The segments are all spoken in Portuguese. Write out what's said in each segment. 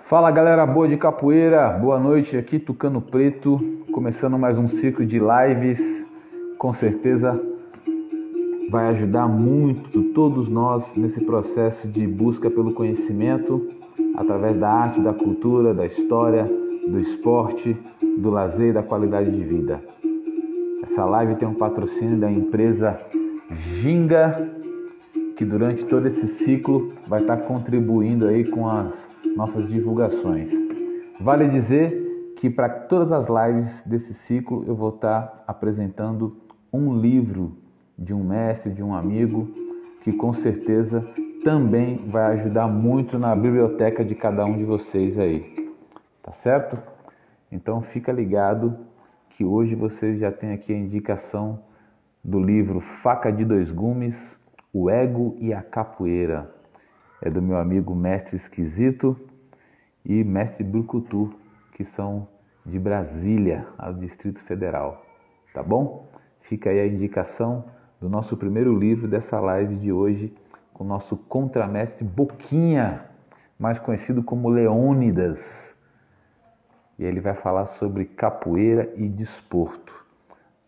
Fala galera boa de capoeira, boa noite, aqui Tucano Preto, começando mais um ciclo de lives, com certeza vai ajudar muito todos nós nesse processo de busca pelo conhecimento, através da arte, da cultura, da história, do esporte, do lazer e da qualidade de vida. Essa live tem um patrocínio da empresa Ginga, que durante todo esse ciclo vai estar contribuindo aí com as nossas divulgações. Vale dizer que para todas as lives desse ciclo eu vou estar apresentando um livro de um mestre, de um amigo, que com certeza também vai ajudar muito na biblioteca de cada um de vocês aí. Tá certo? Então fica ligado que hoje vocês já têm aqui a indicação do livro Faca de Dois Gumes, O Ego e a Capoeira. É do meu amigo Mestre Esquisito e Mestre Brucutu, que são de Brasília, ao Distrito Federal. Tá bom? Fica aí a indicação do nosso primeiro livro dessa live de hoje, com o nosso contramestre Boquinha, mais conhecido como Leônidas. E ele vai falar sobre capoeira e desporto,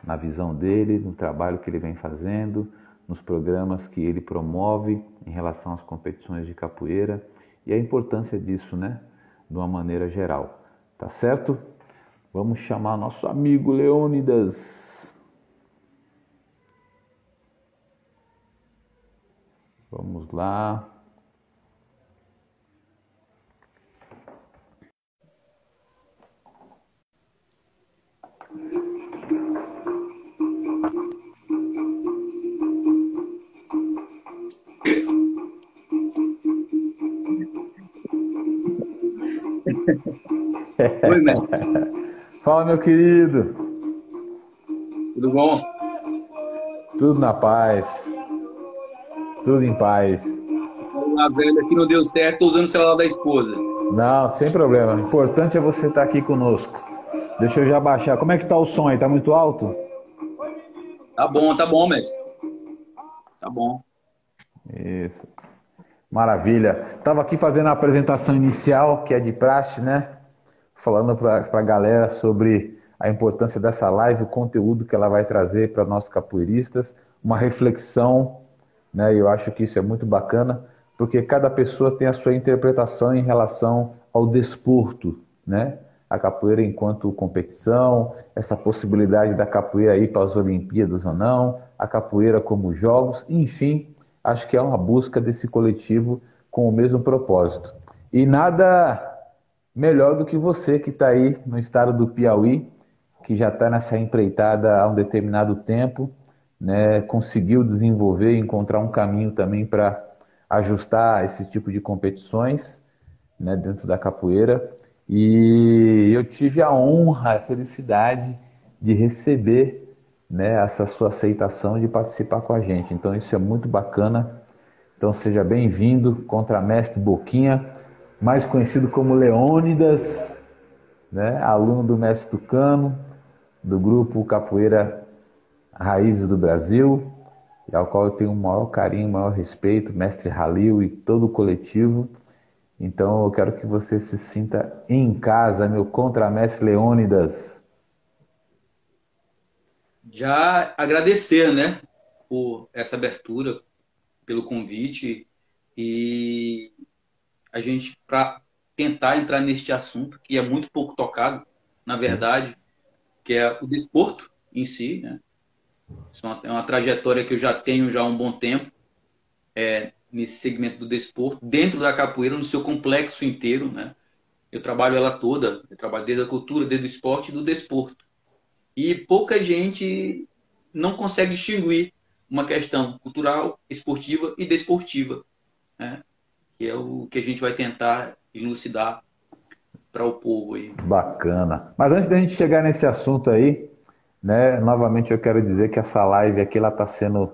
na visão dele, no trabalho que ele vem fazendo, nos programas que ele promove em relação às competições de capoeira e a importância disso, né, de uma maneira geral. Tá certo? Vamos chamar nosso amigo Leônidas. Vamos lá. Oi, mestre. Fala, meu querido. Tudo bom? Tudo na paz. Tudo em paz. A velha que não deu certo, tô usando o celular da esposa. Não, sem problema. O importante é você estar aqui conosco. Deixa eu já baixar. Como é que tá o som aí? Tá muito alto? Tá bom, mestre. Tá bom. Isso. Maravilha. Estava aqui fazendo a apresentação inicial, que é de praxe, né? Falando para a galera sobre a importância dessa live, o conteúdo que ela vai trazer para nós capoeiristas, uma reflexão, né? Eu acho que isso é muito bacana, porque cada pessoa tem a sua interpretação em relação ao desporto, né? A capoeira enquanto competição, essa possibilidade da capoeira ir para as Olimpíadas ou não, a capoeira como jogos, enfim, acho que é uma busca desse coletivo com o mesmo propósito. E nada melhor do que você que está aí no estado do Piauí, que já está nessa empreitada há um determinado tempo, né? Conseguiu desenvolver, encontrar um caminho também para ajustar esse tipo de competições, né, dentro da capoeira. E eu tive a honra, a felicidade de receber, né, essa sua aceitação de participar com a gente. Então isso é muito bacana. Então seja bem-vindo, contramestre Boquinha, mais conhecido como Leônidas, né, aluno do mestre Tucano, do grupo Capoeira Raízes do Brasil, ao qual eu tenho o maior carinho, o maior respeito, mestre Halil e todo o coletivo. Então eu quero que você se sinta em casa, meu contramestre Leônidas. Já agradecer, né, por essa abertura, pelo convite e a gente para tentar entrar neste assunto que é muito pouco tocado, na verdade, que é o desporto em si, né? Isso é uma trajetória que eu já tenho já há um bom tempo, nesse segmento do desporto, dentro da capoeira, no seu complexo inteiro, né? Eu trabalho ela toda, eu trabalho desde a cultura, desde o esporte e do desporto. E pouca gente não consegue distinguir uma questão cultural, esportiva e desportiva, né? Que é o que a gente vai tentar elucidar para o povo aí. Bacana. Mas antes da gente chegar nesse assunto aí, né, novamente eu quero dizer que essa live aqui ela está sendo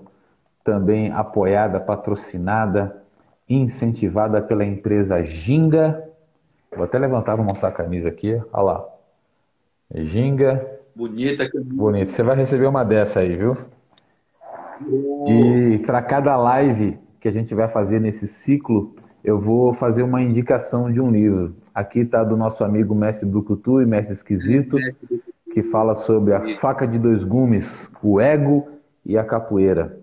também apoiada, patrocinada, incentivada pela empresa Ginga. Vou até levantar para mostrar a camisa aqui. Olha lá. Ginga. Bonita. Bonito. Você vai receber uma dessa aí, viu? E para cada live que a gente vai fazer nesse ciclo, eu vou fazer uma indicação de um livro. Aqui está do nosso amigo Mestre Brucutu e Mestre Esquisito, que fala sobre a faca de dois gumes, o ego e a capoeira.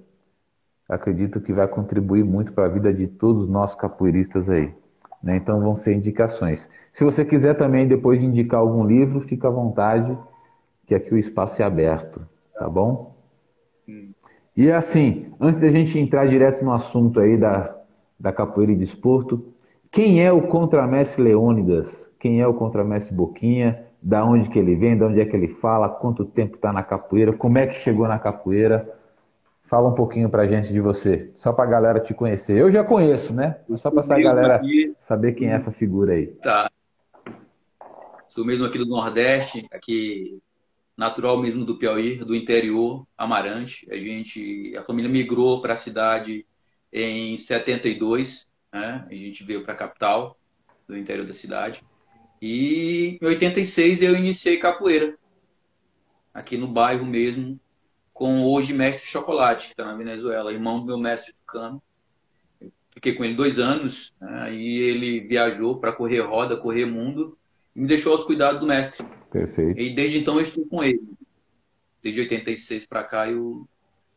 Acredito que vai contribuir muito para a vida de todos nós capoeiristas aí, né? Então vão ser indicações. Se você quiser também depois de indicar algum livro, fica à vontade, que aqui o espaço é aberto, tá bom? E assim, antes da gente entrar direto no assunto aí da capoeira e desporto, quem é o contramestre Leônidas? Quem é o contramestre Boquinha? Da onde que ele vem? Da onde é que ele fala? Quanto tempo está na capoeira? Como é que chegou na capoeira? Fala um pouquinho pra gente de você, só pra galera te conhecer. Eu já conheço, né? Mas só pra essa Mesmo galera aqui, saber quem é essa figura aí. tá. Sou mesmo aqui do Nordeste, aqui natural mesmo do Piauí, do interior, Amarante. A família migrou para a cidade em 72, né? A gente veio para a capital do interior da cidade. E em 86 eu iniciei capoeira, aqui no bairro mesmo, com hoje mestre Chocolate, que está na Venezuela, irmão do meu mestre Tucano. Fiquei com ele 2 anos, né? E ele viajou para correr roda, correr mundo, e me deixou aos cuidados do mestre. Perfeito. E desde então eu estou com ele. Desde 86 para cá eu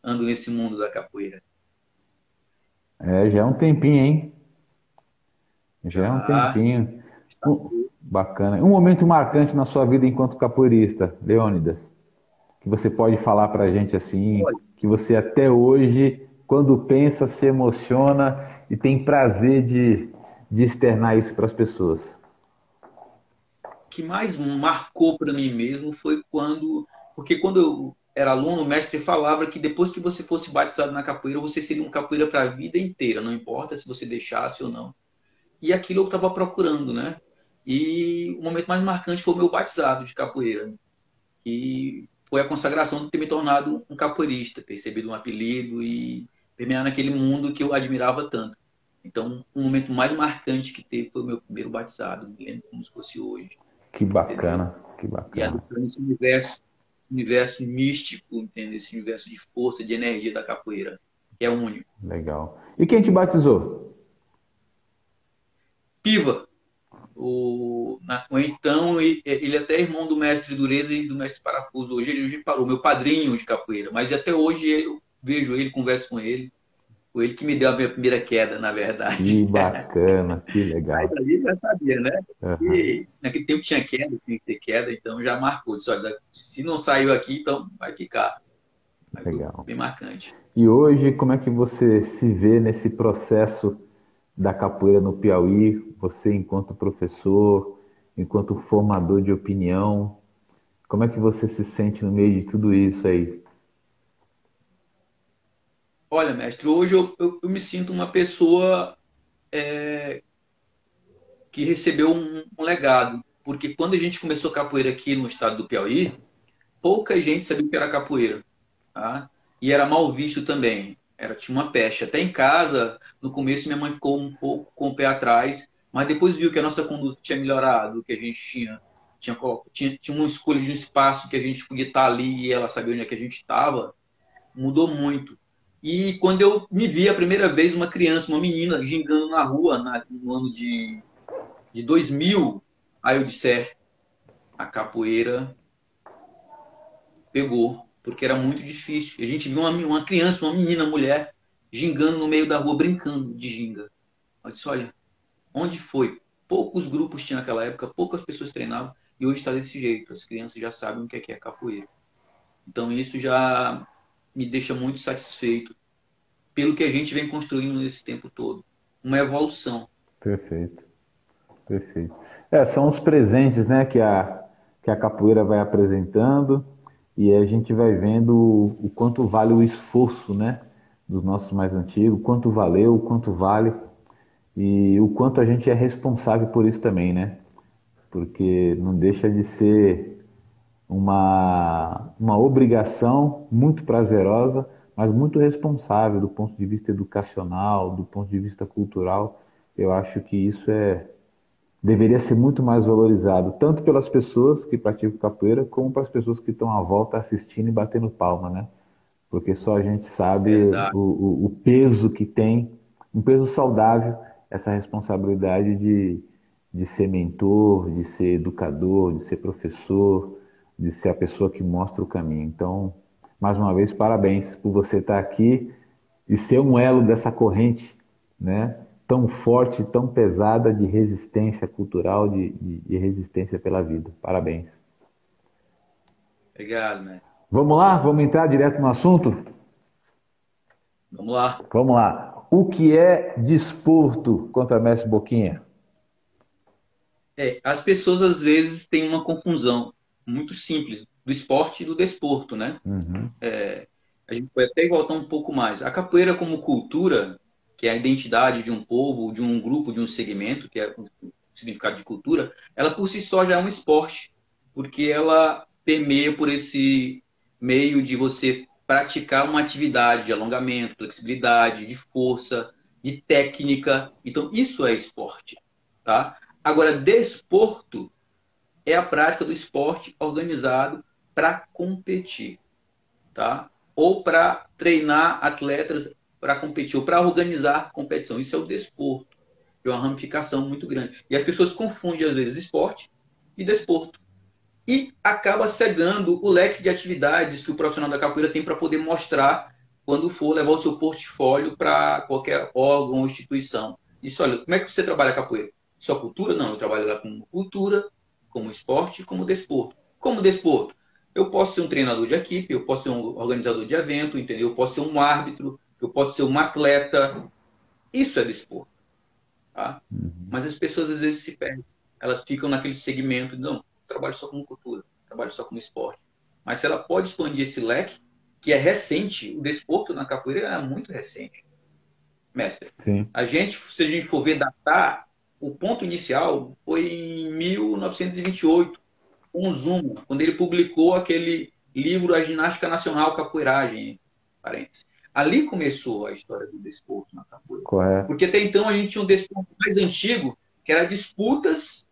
ando nesse mundo da capoeira. É, já é um tempinho, hein? Já é um Já. tempinho. Bacana. Um momento marcante na sua vida enquanto capoeirista, Leônidas, que você pode falar pra gente assim, Olha, que você até hoje, quando pensa, se emociona e tem prazer de externar isso para as pessoas. o que mais marcou para mim mesmo foi quando. Porque quando eu era aluno, o mestre falava que depois que você fosse batizado na capoeira, você seria um capoeira para a vida inteira, não importa se você deixasse ou não. E aquilo eu estava procurando, né? E o momento mais marcante foi o meu batizado de capoeira, que foi a consagração de ter me tornado um capoeirista, ter recebido um apelido e permear naquele mundo que eu admirava tanto. Então, o momento mais marcante que teve foi o meu primeiro batizado, me lembro como se fosse hoje, Que entendeu? bacana, que E bacana. adentrando esse universo místico, entendeu? Esse universo de força, de energia da capoeira, que é único. Legal. E quem te batizou? Piva, o então, ele até é irmão do mestre Dureza e do mestre Parafuso. Hoje ele parou, meu padrinho de capoeira, mas até hoje eu vejo ele, converso com ele. Foi ele que me deu a minha primeira queda, na Que verdade. bacana, que Mas legal. ali já sabia, né? Aham, E naquele tempo tinha queda, tinha que ter queda, então já marcou. Disse, olha, se não saiu aqui, então vai ficar. Aí foi legal. bem marcante. E hoje, como é que você se vê nesse processo da capoeira no Piauí? Você, enquanto professor, enquanto formador de opinião, como é que você se sente no meio de tudo isso aí? Olha, mestre, hoje eu me sinto uma pessoa que recebeu um legado. Porque quando a gente começou capoeira aqui no estado do Piauí, pouca gente sabia o que era capoeira. Tá? E era mal visto também. Tinha uma peste. Até em casa, no começo, minha mãe ficou um pouco com o pé atrás, mas depois viu que a nossa conduta tinha melhorado, que a gente tinha uma escolha de um espaço que a gente podia estar ali e ela sabia onde é que a gente estava, mudou muito. E quando eu me vi a primeira vez uma criança, uma menina, gingando na rua, no ano de 2000, aí eu disse, a capoeira pegou, porque era muito difícil. A gente viu uma criança, uma menina, uma mulher, gingando no meio da rua, brincando de ginga. Eu disse, olha, onde foi? Poucos grupos tinham naquela época, poucas pessoas treinavam, e hoje está desse jeito. As crianças já sabem o que é capoeira. Então isso já me deixa muito satisfeito pelo que a gente vem construindo nesse tempo todo. Uma evolução. Perfeito, perfeito. É, são os presentes, né, que a capoeira vai apresentando e a gente vai vendo o quanto vale o esforço, né, dos nossos mais antigos, quanto valeu, o quanto vale e o quanto a gente é responsável por isso também, né? Porque não deixa de ser uma obrigação muito prazerosa, mas muito responsável do ponto de vista educacional, do ponto de vista cultural. Eu acho que isso deveria ser muito mais valorizado, tanto pelas pessoas que praticam capoeira, como para as pessoas que estão à volta assistindo e batendo palma, né? Porque só a gente sabe Verdade. o peso que tem, um peso saudável essa responsabilidade de ser mentor, de ser educador, de ser professor, de ser a pessoa que mostra o caminho. Então, mais uma vez, parabéns por você estar aqui e ser um elo dessa corrente, né? Tão forte, tão pesada de resistência cultural, de resistência pela vida. Parabéns. Obrigado, né? Vamos lá? Vamos entrar direto no assunto? Vamos lá. Vamos lá. O que é desporto contra mestre Boquinha? As pessoas às vezes têm uma confusão muito simples do esporte e do desporto, né? Uhum. A gente pode até voltar um pouco mais. A capoeira como cultura, que é a identidade de um povo, de um grupo, de um segmento, que é o significado de cultura, ela por si só já é um esporte, porque ela permeia por esse meio de você praticar uma atividade de alongamento, flexibilidade, de força, de técnica. Então, isso é esporte, tá? Agora, desporto é a prática do esporte organizado para competir, tá? Ou para treinar atletas para competir, ou para organizar competição. Isso é o desporto, é uma ramificação muito grande. E as pessoas confundem, às vezes, esporte e desporto. E acaba cegando o leque de atividades que o profissional da capoeira tem para poder mostrar quando for levar o seu portfólio para qualquer órgão ou instituição. Isso, olha, como é que você trabalha a capoeira? Só cultura? Não, eu trabalho lá como cultura, como esporte, como desporto. Como desporto? Eu posso ser um treinador de equipe, eu posso ser um organizador de evento, entendeu? Eu posso ser um árbitro, eu posso ser um atleta. Isso é desporto, tá? Uhum. Mas as pessoas às vezes se perdem. Elas ficam naquele segmento, não, trabalho só como cultura, trabalho só como esporte. Mas se ela pode expandir esse leque, que é recente, o desporto na capoeira é muito recente, mestre. Sim. Se a gente for ver datar, o ponto inicial foi em 1928, com o Zuma, quando ele publicou aquele livro A Ginástica Nacional Capoeiragem, parênteses. Ali começou a história do desporto na capoeira. Correto. Porque até então a gente tinha um desporto mais antigo, que era disputas,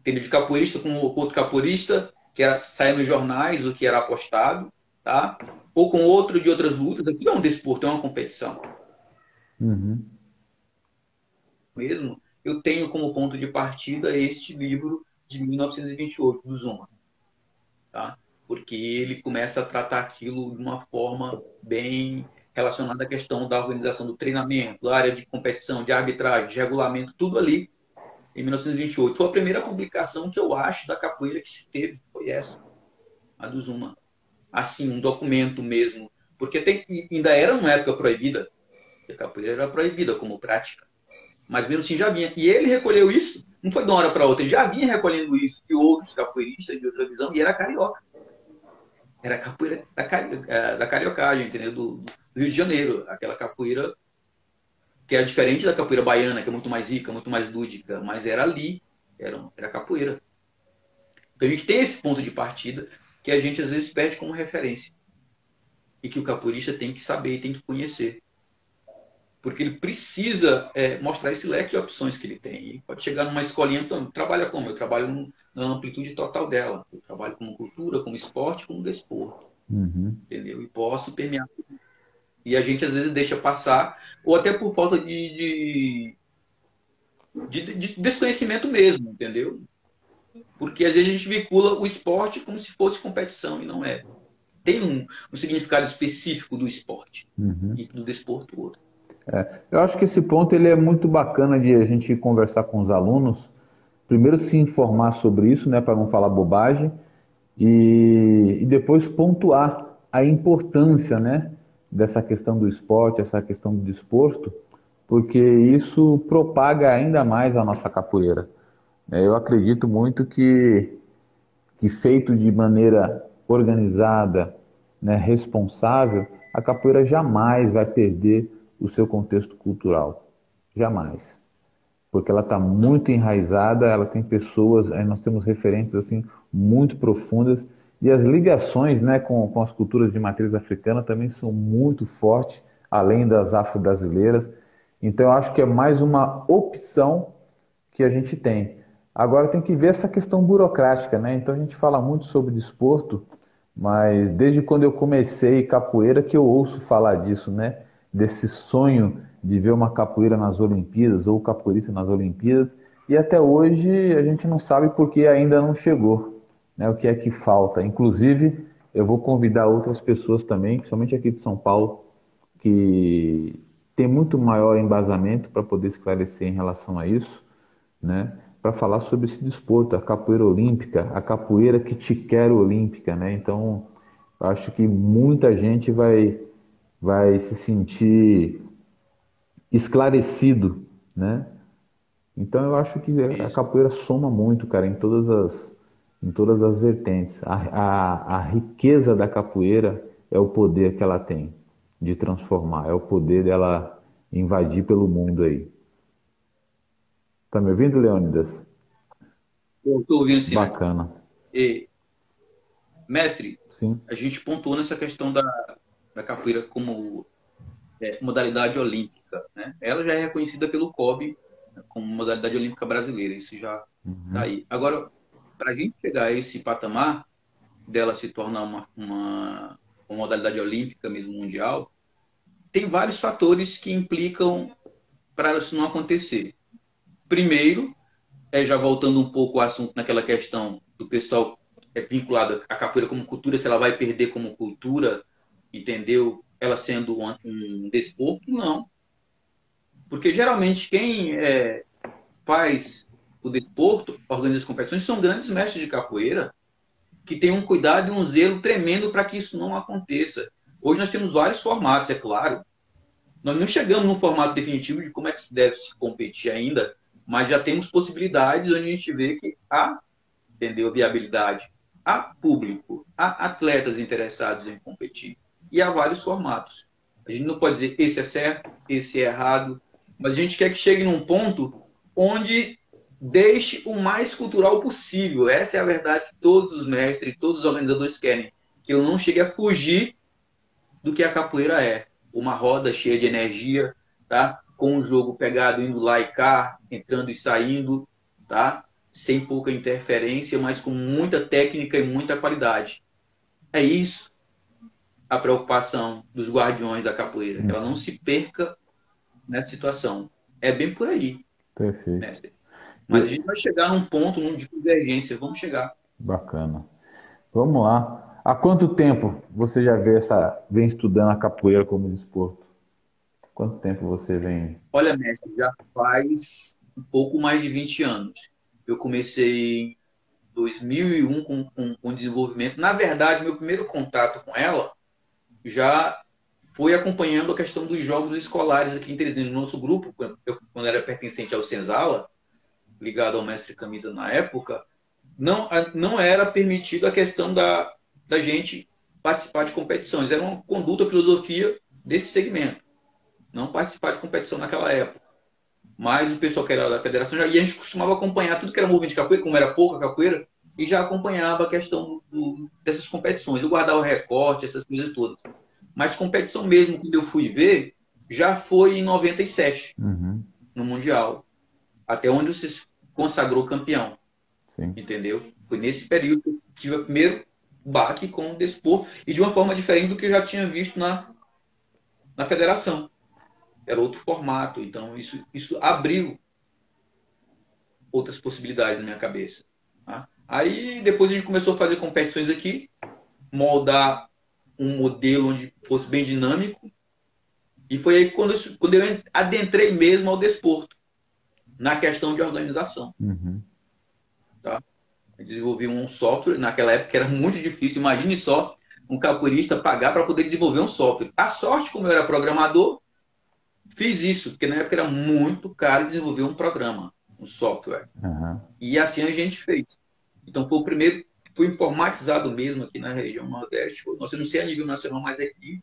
entendeu? De capoeirista com outro capoeirista, que era sair nos jornais, o que era apostado, tá? Ou com outro de outras lutas. Aquilo é um desporto, é uma competição. Uhum. Mesmo, eu tenho como ponto de partida este livro de 1928, do Zuma, tá? Porque ele começa a tratar aquilo de uma forma bem relacionada à questão da organização do treinamento, da área de competição, de arbitragem, de regulamento, tudo ali em 1928. Foi a primeira publicação que eu acho da capoeira que se teve, foi essa, a do Zuma. Assim, um documento mesmo, porque ainda era uma época proibida, a capoeira era proibida como prática, mas mesmo assim já vinha. E ele recolheu isso, não foi de uma hora para outra, ele já vinha recolhendo isso de outros capoeiristas de outra visão, e era carioca. Era a capoeira da cariocagem, entendeu? Do Rio de Janeiro, aquela capoeira que era diferente da capoeira baiana, que é muito mais rica, muito mais lúdica, mas era ali, era capoeira. Então a gente tem esse ponto de partida que a gente às vezes perde como referência e que o capoeirista tem que saber e tem que conhecer. Porque ele precisa mostrar esse leque de opções que ele tem. Ele pode chegar numa escolinha, então, trabalha como? Eu trabalho na amplitude total dela. Eu trabalho como cultura, como esporte, como desporto. Uhum. Entendeu? E posso permear. E a gente às vezes deixa passar, ou até por falta de desconhecimento mesmo, entendeu? Porque às vezes a gente vincula o esporte como se fosse competição e não é. Tem um significado específico do esporte Uhum. e do desporto outro. Eu acho que esse ponto ele é muito bacana de a gente conversar com os alunos. Primeiro se informar sobre isso, né, para não falar bobagem, e depois pontuar a importância, né, dessa questão do esporte, essa questão do desporto, porque isso propaga ainda mais a nossa capoeira. Eu acredito muito que feito de maneira organizada, né, responsável, a capoeira jamais vai perder o seu contexto cultural. Jamais. Porque ela está muito enraizada, ela tem pessoas, aí nós temos referências assim muito profundas e as ligações, né, com as culturas de matriz africana também são muito fortes, além das afro-brasileiras. Então eu acho que é mais uma opção que a gente tem. Agora tem que ver essa questão burocrática, né? Então a gente fala muito sobre desporto, mas desde quando eu comecei capoeira que eu ouço falar disso, né? Desse sonho de ver uma capoeira nas Olimpíadas ou capoeirista nas Olimpíadas, e até hoje a gente não sabe por que ainda não chegou, né? O que é que falta. Inclusive, eu vou convidar outras pessoas também, principalmente aqui de São Paulo, que tem muito maior embasamento para poder esclarecer em relação a isso, né? Para falar sobre esse desporto, a capoeira olímpica, a capoeira que te quer olímpica, né? Então, eu acho que muita gente vai se sentir esclarecido, né? Então, eu acho que a Isso. capoeira soma muito, cara, em todas as vertentes. A riqueza da capoeira é o poder que ela tem de transformar, é o poder dela invadir pelo mundo aí. Tá me ouvindo, Leônidas? Eu estou ouvindo sim, mestre. Bacana. E, mestre, Sim. a gente pontuou nessa questão da capoeira como modalidade olímpica, né? Ela já é reconhecida pelo COB, né, como modalidade olímpica brasileira, isso já está Uhum. aí. Agora, para a gente chegar a esse patamar dela se tornar uma modalidade olímpica mesmo mundial, tem vários fatores que implicam para isso não acontecer. Primeiro, já voltando um pouco ao assunto naquela questão do pessoal vinculado à capoeira como cultura, se ela vai perder como cultura, entendeu? Ela sendo um desporto, não. Porque geralmente quem faz o desporto, organiza as competições, são grandes mestres de capoeira que têm um cuidado e um zelo tremendo para que isso não aconteça. Hoje nós temos vários formatos, é claro. Nós não chegamos no formato definitivo de como é que se deve se competir ainda, mas já temos possibilidades onde a gente vê que há, entendeu, viabilidade, há público, há atletas interessados em competir. E há vários formatos. A gente não pode dizer esse é certo, esse é errado, mas a gente quer que chegue num ponto onde deixe o mais cultural possível. Essa é a verdade que todos os mestres, todos os organizadores querem. Que eu não chegue a fugir do que a capoeira é. Uma roda cheia de energia, tá? Com o jogo pegado indo lá e cá, entrando e saindo, tá? Sem pouca interferência, mas com muita técnica e muita qualidade. É isso a preocupação dos guardiões da capoeira, que ela não Uhum. se perca nessa situação. É bem por aí, Perfeito. mestre. Mas a E- gente vai chegar num ponto de convergência, vamos chegar. Bacana. Vamos lá. Há quanto tempo você já vem estudando a capoeira como desporto? Quanto tempo você vem? Olha, mestre, já faz um pouco mais de 20 anos. Eu comecei em 2001 com desenvolvimento. Na verdade, meu primeiro contato com ela já foi acompanhando a questão dos jogos escolares aqui em Teresina. No nosso grupo, quando era pertencente ao Senzala, ligado ao mestre Camisa na época, não era permitido a questão da gente participar de competições. Era uma conduta, filosofia desse segmento. Não participar de competição naquela época. Mas o pessoal que era da federação já ia, a gente costumava acompanhar tudo que era movimento de capoeira, como era pouca capoeira, e já acompanhava a questão dessas competições. Eu guardava o recorte, essas coisas todas. Mas competição mesmo, quando eu fui ver, já foi em 97, Uhum. no Mundial. Até onde você se consagrou campeão, Sim. entendeu? Foi nesse período que eu tive o primeiro baque com o desporto, e de uma forma diferente do que eu já tinha visto na federação. Era outro formato, então isso abriu outras possibilidades na minha cabeça. Tá? Aí depois a gente começou a fazer competições aqui, moldar um modelo onde fosse bem dinâmico, e foi aí quando eu adentrei mesmo ao desporto, na questão de organização. Uhum. Tá? Eu desenvolvi um software, naquela época que era muito difícil, imagine só um capoeirista pagar para poder desenvolver um software. A sorte, como eu era programador, fiz isso, porque na época era muito caro desenvolver um programa, um software. Uhum. E assim a gente fez. Então foi o primeiro, foi informatizado mesmo aqui na região Nordeste. Foi o nosso, eu não sei a nível nacional, mas aqui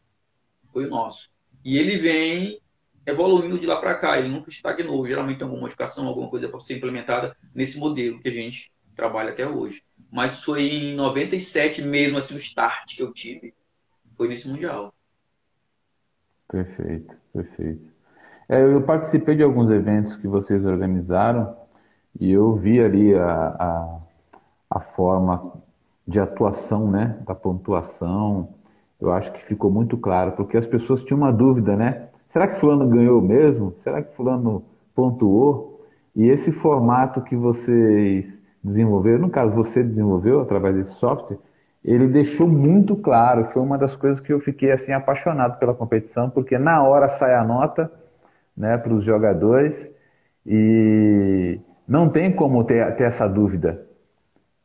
foi o nosso. E ele vem evoluindo de lá para cá, ele nunca estagnou. Geralmente tem alguma modificação, alguma coisa para ser implementada nesse modelo que a gente trabalha até hoje. Mas foi em 97 mesmo, assim, o start que eu tive, foi nesse Mundial. Perfeito, perfeito. Eu participei de alguns eventos que vocês organizaram e eu vi ali a forma de atuação, né, da pontuação. Eu acho que ficou muito claro, porque as pessoas tinham uma dúvida, né? será que fulano ganhou mesmo? Será que fulano pontuou? E esse formato que vocês desenvolveram, no caso você desenvolveu através desse software, ele deixou muito claro, foi uma das coisas que eu fiquei assim apaixonado pela competição, porque na hora sai a nota, né, para os jogadores e não tem como ter essa dúvida.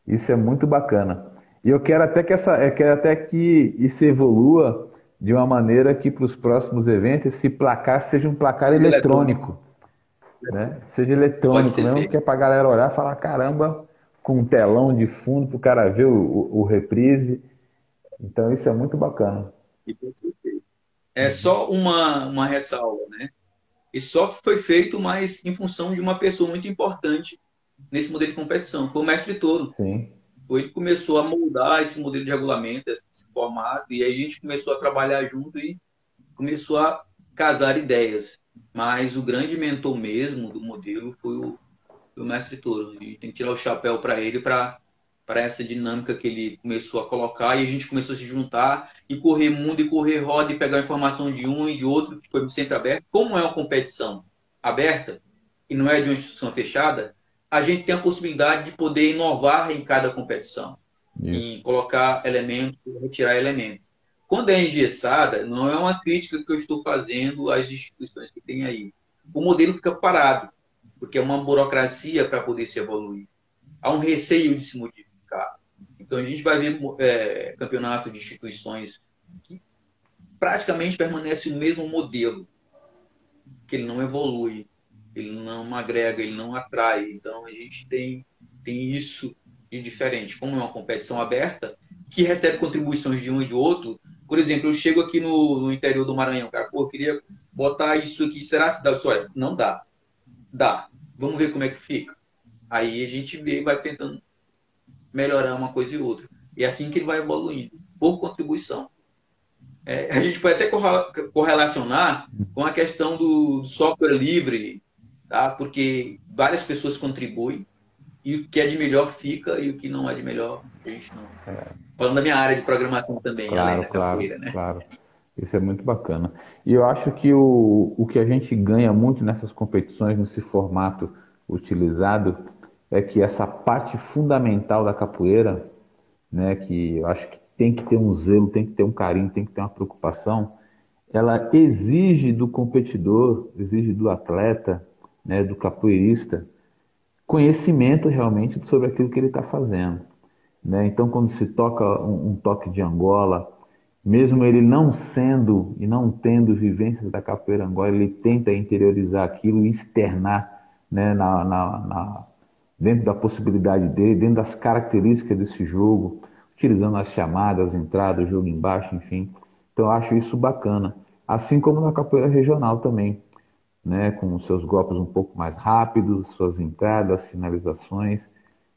Isso é muito bacana. E eu quero até que isso evolua de uma maneira que para os próximos eventos esse placar seja um placar Eletrônico. eletrônico, né? Seja Pode eletrônico ser mesmo, que feito. é para a galera olhar e falar, caramba, com um telão de fundo para o cara ver o reprise. Então isso é muito bacana. E pode ser feito. É só uma ressalva, né? E só que foi feito, mas em função de uma pessoa muito importante nesse modelo de competição, foi o mestre Toro. Sim, Foi ele que começou a moldar esse modelo de regulamento, esse formato, e aí a gente começou a trabalhar junto e começou a casar ideias. Mas o grande mentor mesmo do modelo foi o mestre Toro. E tem que tirar o chapéu para ele, para essa dinâmica que ele começou a colocar, e a gente começou a se juntar e correr mundo e correr roda e pegar informação de um e de outro, que foi sempre aberto. Como é uma competição aberta e não é de uma instituição fechada, a gente tem a possibilidade de poder inovar em cada competição, isso. em colocar elementos, retirar elementos. Quando é engessada, não é uma crítica que eu estou fazendo às instituições que tem aí. O modelo fica parado, porque é uma burocracia para poder se evoluir. Há um receio de se modificar. Então, a gente vai ver campeonato de instituições que praticamente permanece o mesmo modelo, que ele não evolui, ele não agrega, ele não atrai. Então, a gente tem isso de diferente. Como é uma competição aberta, que recebe contribuições de um e de outro. Por exemplo, eu chego aqui no interior do Maranhão, cara, pô, eu queria botar isso aqui, será que dá? Eu disse, olha, não dá. Dá. Vamos ver como é que fica. Aí a gente vê, vai tentando melhorar uma coisa e outra. E é assim que ele vai evoluindo, por contribuição. A gente pode até correlacionar com a questão do software livre, tá? Porque várias pessoas contribuem e o que é de melhor fica e o que não é de melhor a gente não. Falando da minha área de programação também, além Claro, da claro, capoeira, né? claro. Isso é muito bacana. E eu acho que o que a gente ganha muito nessas competições, nesse formato utilizado, é que essa parte fundamental da capoeira, né, que eu acho que tem que ter um zelo, tem que ter um carinho, tem que ter uma preocupação, ela exige do competidor, exige do atleta, né, do capoeirista, conhecimento realmente sobre aquilo que ele está fazendo, né? Então, quando se toca um toque de Angola, mesmo ele não sendo e não tendo vivências da capoeira Angola, ele tenta interiorizar aquilo e externar, né, dentro da possibilidade dele, dentro das características desse jogo, utilizando as chamadas, as entradas, o jogo embaixo, enfim. Então, eu acho isso bacana. Assim como na capoeira regional também, né, com os seus golpes um pouco mais rápidos, suas entradas, finalizações.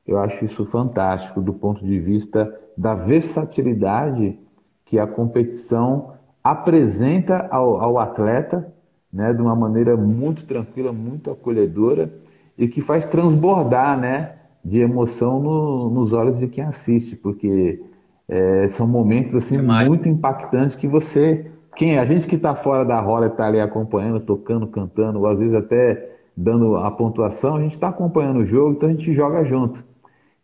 Eu acho isso fantástico do ponto de vista da versatilidade que a competição apresenta ao atleta, né, de uma maneira muito tranquila, muito acolhedora e que faz transbordar, né, de emoção nos olhos de quem assiste, porque são momentos assim Demais. muito impactantes que a gente que está fora da roda está ali acompanhando, tocando, cantando, ou às vezes até dando a pontuação, a gente está acompanhando o jogo, então a gente joga junto.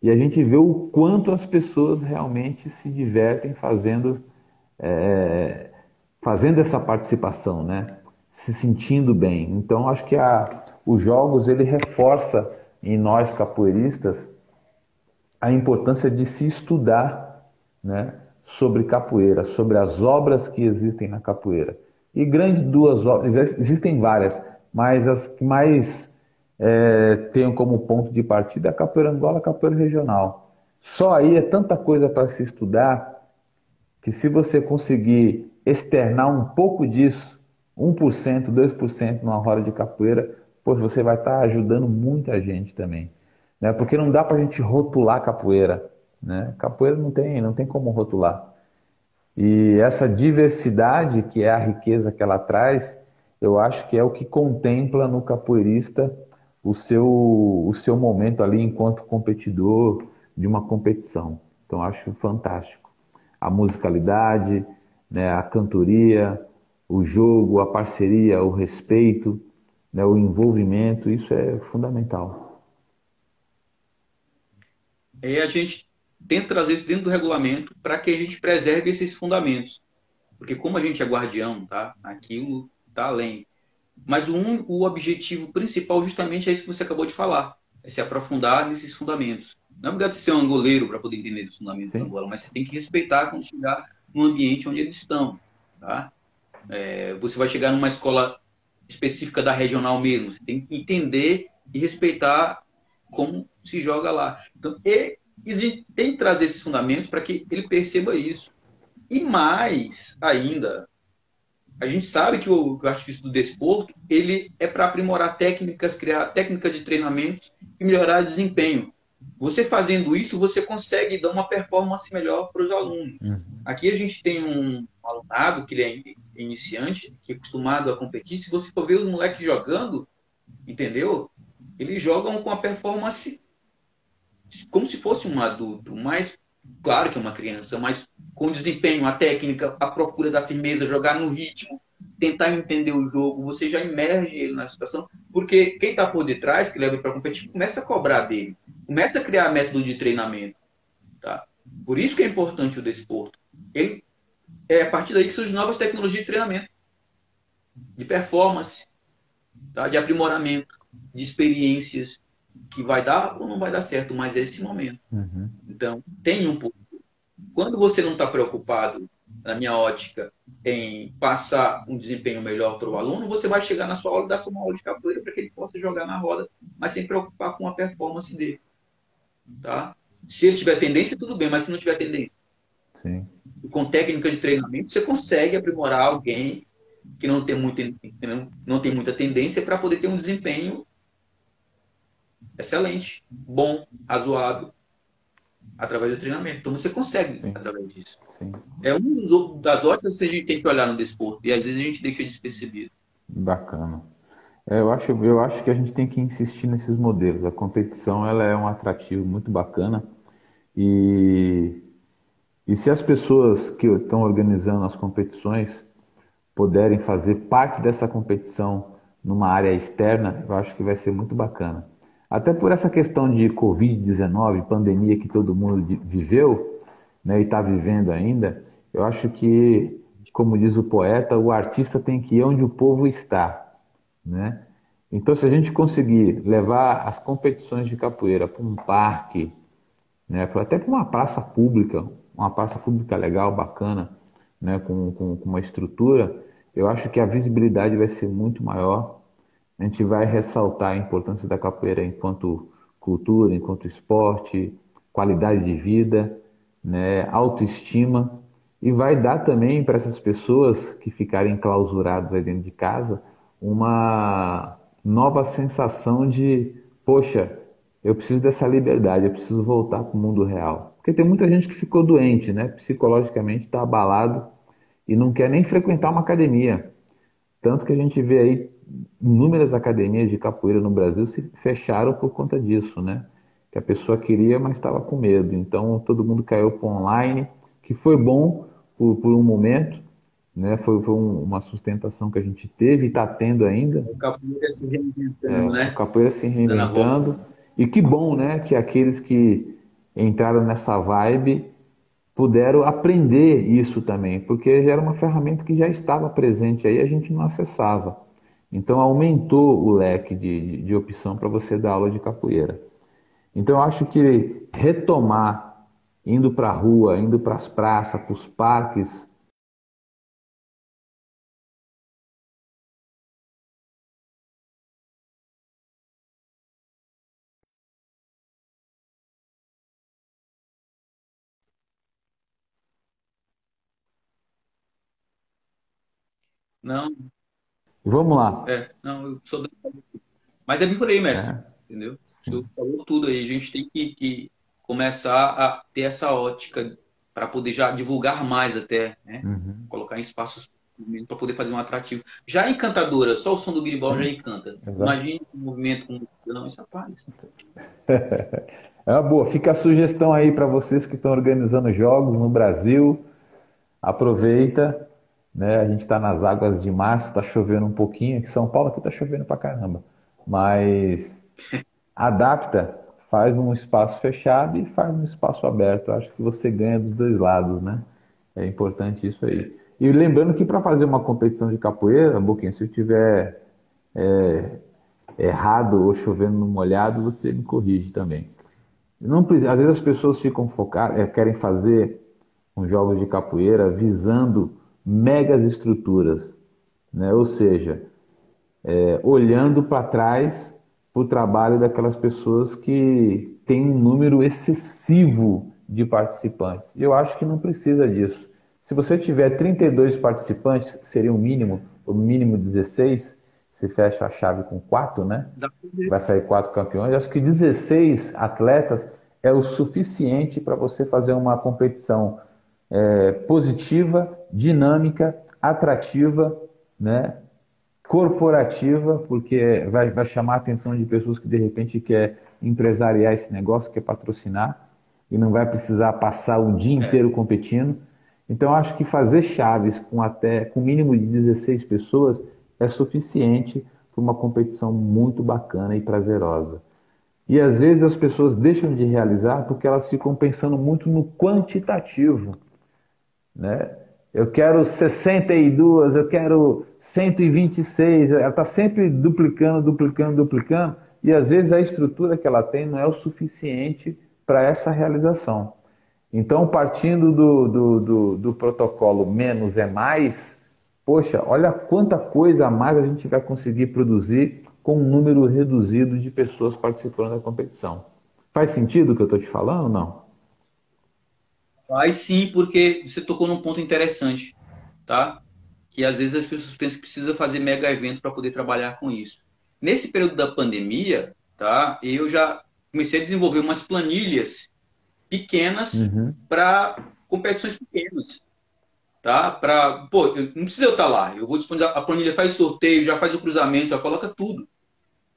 E a gente vê o quanto as pessoas realmente se divertem é, fazendo essa participação, né? Se sentindo bem. Então acho que os jogos ele reforça em nós capoeiristas a importância de se estudar, né, sobre capoeira, sobre as obras que existem na capoeira. E grandes duas obras, existem várias, mas as que mais tenham como ponto de partida é a capoeira Angola, a capoeira regional. Só aí é tanta coisa para se estudar que se você conseguir externar um pouco disso, 1%, 2% numa roda de capoeira, pois você vai estar ajudando muita gente também, né? Porque não dá para a gente rotular capoeira, né? Capoeira não tem como rotular. E essa diversidade, que é a riqueza que ela traz, eu acho que é o que contempla no capoeirista o seu momento ali enquanto competidor de uma competição. Então, acho fantástico. A musicalidade, né, a cantoria, o jogo, a parceria, o respeito, né, o envolvimento, isso é fundamental. Aí a gente tenta trazer isso dentro do regulamento para que a gente preserve esses fundamentos. Porque como a gente é guardião, tá? Aquilo está além. Mas o objetivo principal justamente é isso que você acabou de falar. É se aprofundar nesses fundamentos. Não é obrigado de ser um goleiro para poder entender os fundamentos da Sim, bola, mas você tem que respeitar quando chegar no ambiente onde eles estão. Tá? Você vai chegar numa escola específica da regional mesmo. Você tem que entender e respeitar como se joga lá. Então, a gente tem que trazer esses fundamentos para que ele perceba isso. E mais ainda, a gente sabe que o artifício do desporto ele é para aprimorar técnicas, criar técnicas de treinamento e melhorar o desempenho. Você fazendo isso, você consegue dar uma performance melhor para os alunos. Aqui a gente tem um alunado que ele é iniciante, que é acostumado a competir. Se você for ver os moleques jogando, entendeu? Eles jogam com a performance como se fosse um adulto, mas claro que é uma criança, mas com desempenho, a técnica, a procura da firmeza, jogar no ritmo, tentar entender o jogo, você já emerge ele na situação, porque quem está por detrás, que leva para competir, começa a cobrar dele, começa a criar método de treinamento, tá? Por isso que é importante o desporto. Ele é a partir daí que surgem novas tecnologias de treinamento, de performance, tá? De aprimoramento, de experiências que vai dar ou não vai dar certo, mas é esse momento. Então, tem um pouco. Quando você não está preocupado, na minha ótica, em passar um desempenho melhor para o aluno, você vai chegar na sua aula e dar sua uma aula de capoeira para que ele possa jogar na roda, mas sem preocupar com a performance dele. Tá? Se ele tiver tendência, tudo bem, mas se não tiver tendência, sim. com técnicas de treinamento, você consegue aprimorar alguém que não tem muita tendência para poder ter um desempenho excelente, bom, razoável, através do treinamento. Então você consegue Sim, através disso. sim. É uma das óticas que a gente tem que olhar no desporto. E às vezes a gente deixa despercebido. Bacana. Eu acho que a gente tem que insistir nesses modelos. A competição ela é um atrativo muito bacana e, e se as pessoas que estão organizando as competições puderem fazer parte dessa competição numa área externa, eu acho que vai ser muito bacana. Até por essa questão de Covid-19, pandemia que todo mundo viveu, né, e está vivendo ainda, eu acho que, como diz o poeta, o artista tem que ir onde o povo está, né? Então, se a gente conseguir levar as competições de capoeira para um parque, né, até para uma praça pública legal, bacana, né, com uma estrutura, eu acho que a visibilidade vai ser muito maior. A gente vai ressaltar a importância da capoeira enquanto cultura, enquanto esporte, qualidade de vida, né, autoestima, e vai dar também para essas pessoas que ficarem clausuradas aí dentro de casa uma nova sensação de, poxa, eu preciso dessa liberdade, eu preciso voltar para o mundo real. Porque tem muita gente que ficou doente, né? Psicologicamente está abalado e não quer nem frequentar uma academia. Tanto que a gente vê aí inúmeras academias de capoeira no Brasil se fecharam por conta disso, né? Que a pessoa queria, mas estava com medo. Então todo mundo caiu para online, que foi bom por um momento, né? Foi uma sustentação que a gente teve e está tendo ainda, O capoeira se reinventando, a né? capoeira se Dando a volta. reinventando. E que bom, né? Que aqueles que entraram nessa vibe puderam aprender isso também, porque já era uma ferramenta que já estava presente aí, a gente não acessava. Então aumentou o leque de opção para você dar aula de capoeira. Então eu acho que retomar, indo para a rua, indo para as praças, para os parques. Não, Vamos lá. não, eu sou. Mas é bem por aí, mestre. É, Entendeu? O senhor sim. falou tudo aí. A gente tem que começar a ter essa ótica para poder já divulgar mais até, né? Uhum. Colocar em espaços para poder fazer um atrativo. Já encantadora, só o som do berimbau já Sim, encanta. exato. Imagine um movimento com não, isso é paz. É uma boa. Fica a sugestão aí para vocês que estão organizando jogos no Brasil. Aproveita, né? A gente está nas águas de março, está chovendo um pouquinho, aqui em São Paulo aqui está chovendo pra caramba, mas adapta, faz um espaço fechado e faz um espaço aberto. Eu acho que você ganha dos dois lados, né? É importante isso É, aí. E lembrando que para fazer uma competição de capoeira, Boquinha, se eu tiver errado ou chovendo no molhado, você me corrige também. Não, às vezes as pessoas ficam focadas, querem fazer uns jogos de capoeira visando megas estruturas, né? Ou seja, olhando para trás para o trabalho daquelas pessoas que têm um número excessivo de participantes. Eu acho que não precisa disso. Se você tiver 32 participantes, que seria o mínimo 16, se fecha a chave com 4, né? dá pra ver. Vai sair 4 campeões. Acho que 16 atletas é o suficiente para você fazer uma competição positiva, dinâmica, atrativa, né? Corporativa, porque vai chamar a atenção de pessoas que de repente quer empresariar esse negócio, quer patrocinar e não vai precisar passar o dia É, inteiro competindo. Então acho que fazer chaves com mínimo de 16 pessoas é suficiente para uma competição muito bacana e prazerosa. E às vezes as pessoas deixam de realizar porque elas ficam pensando muito no quantitativo, né? Eu quero 62, eu quero 126, ela está sempre duplicando, duplicando, duplicando, e às vezes a estrutura que ela tem não é o suficiente para essa realização. Então, partindo do protocolo menos é mais, poxa, olha quanta coisa a mais a gente vai conseguir produzir com um número reduzido de pessoas participando da competição. Faz sentido o que eu estou te falando ou não? faz sim, porque você tocou num ponto interessante, tá? Que às vezes as pessoas pensam que precisa fazer mega evento para poder trabalhar com isso. Nesse período da pandemia, tá? Eu já comecei a desenvolver umas planilhas pequenas Uhum. para competições pequenas, tá? Para, pô, não precisa eu estar lá. Eu vou disponibilizar a planilha, faz sorteio, já faz o cruzamento, já coloca tudo.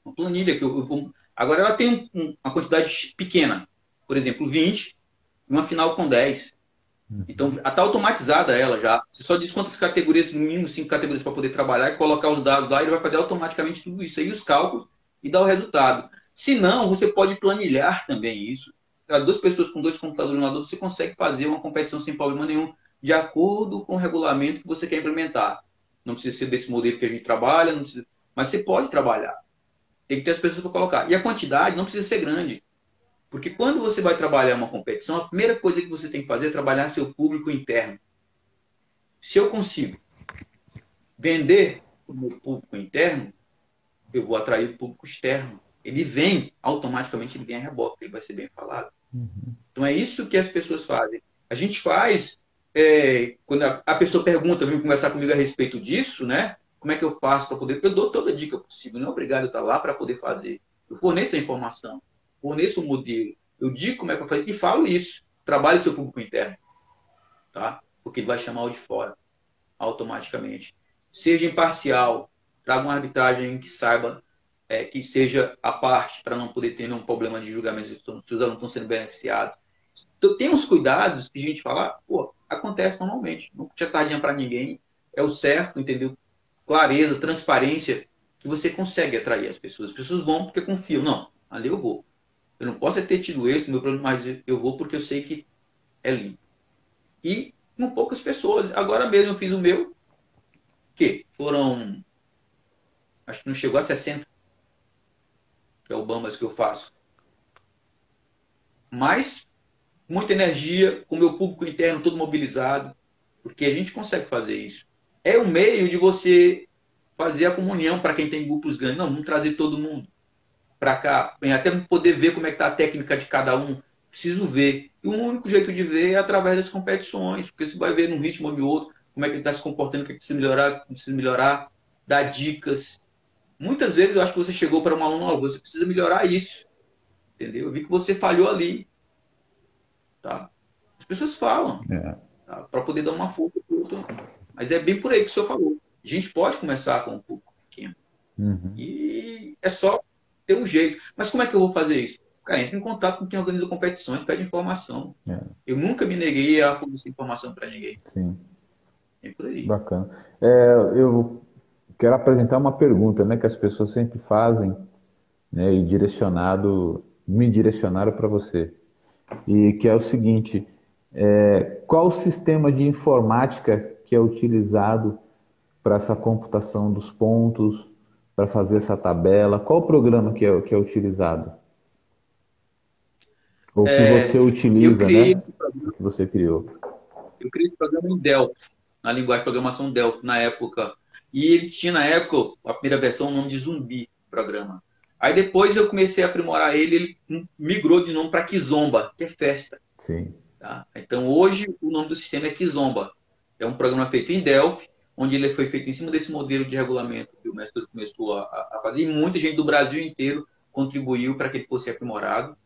Uma planilha que eu vou. Agora ela tem uma quantidade pequena, por exemplo, 20, uma final com 10. Então, está automatizada ela já. Você só diz quantas categorias, no mínimo 5 categorias para poder trabalhar, e colocar os dados lá, ele vai fazer automaticamente tudo isso aí, os cálculos, e dar o resultado. Se não, você pode planilhar também isso. Para duas pessoas com dois computadores no lado, você consegue fazer uma competição sem problema nenhum, de acordo com o regulamento que você quer implementar. Não precisa ser desse modelo que a gente trabalha, não precisa... mas você pode trabalhar. Tem que ter as pessoas para colocar. E a quantidade não precisa ser grande. Porque quando você vai trabalhar uma competição, a primeira coisa que você tem que fazer é trabalhar seu público interno. Se eu consigo vender o meu público interno, eu vou atrair o público externo. Ele vem, automaticamente ele vem a reboque, ele vai ser bem falado. Então é isso que as pessoas fazem. A gente faz, quando a pessoa pergunta, vem conversar comigo a respeito disso, né? Como é que eu faço para poder... Eu dou toda a dica possível, não é obrigado a estar lá para poder fazer. Eu forneço a informação, forneço o modelo, eu digo como é que eu faço e falo isso. Trabalhe o seu público interno, tá? Porque ele vai chamar o de fora automaticamente. Seja imparcial, traga uma arbitragem que saiba, que seja a parte para não poder ter nenhum problema de julgamento se os alunos não estão sendo beneficiados. Então, tem uns cuidados que a gente fala, pô, acontece normalmente. Não puxa sardinha para ninguém, é o certo, entendeu? Clareza, transparência, que você consegue atrair as pessoas. As pessoas vão porque confiam. Não, ali eu vou. Eu não posso ter tido esse, meu problema, mas eu vou porque eu sei que é limpo. E com poucas pessoas. Agora mesmo eu fiz o meu, que foram, acho que não chegou a 60, que é o Bambas que eu faço. Mas muita energia, com o meu público interno todo mobilizado, porque a gente consegue fazer isso. É um meio de você fazer a comunhão para quem tem grupos grandes. Não, vamos trazer todo mundo para cá, até poder ver como é que está a técnica de cada um. Preciso ver. E o único jeito de ver é através das competições, porque você vai ver num ritmo ou no outro como é que ele está se comportando, o que precisa melhorar, dar dicas. Muitas vezes eu acho que você chegou para um aluno, oh, você precisa melhorar isso, entendeu? Eu vi que você falhou ali, tá? As pessoas falam, É. tá? Para poder dar uma força para o outro. Mas é bem por aí que o senhor falou. A gente pode começar com um pouco pequeno. Uhum. E é só ter um jeito. Mas como é que eu vou fazer isso? Cara, entra em contato com quem organiza competições, pede informação. É. Eu nunca me neguei a fornecer informação para ninguém. Sim. É por aí. Bacana. Eu quero apresentar uma pergunta, né, que as pessoas sempre fazem, né, e me direcionaram para você. E que é o seguinte: qual o sistema de informática que é utilizado para essa computação dos pontos, para fazer essa tabela? Qual o programa que é utilizado? Ou que você É, eu utiliza, criei né? esse O programa, que você criou? eu criei esse programa em Delphi, na linguagem de programação Delphi, na época. E ele tinha, na época, a primeira versão, o nome de Zumbi, programa. Aí depois eu comecei a aprimorar ele migrou de nome para Kizomba, que é festa. Sim. Tá? Então hoje o nome do sistema é Kizomba. É um programa feito em Delphi, onde ele foi feito em cima desse modelo de regulamento que o mestre começou a fazer, e muita gente do Brasil inteiro contribuiu para que ele fosse aprimorado.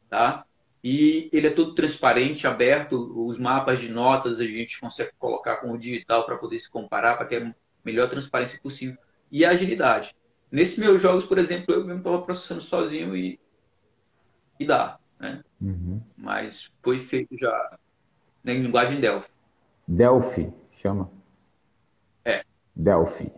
Tá? E ele é todo transparente, aberto, os mapas de notas a gente consegue colocar com o digital para poder se comparar, para ter a melhor transparência possível e a agilidade. Nesses meus jogos, por exemplo, eu mesmo estava processando sozinho e dá, né? Uhum. Mas foi feito já em linguagem Delphi. Delphi, chama. É, Delphi.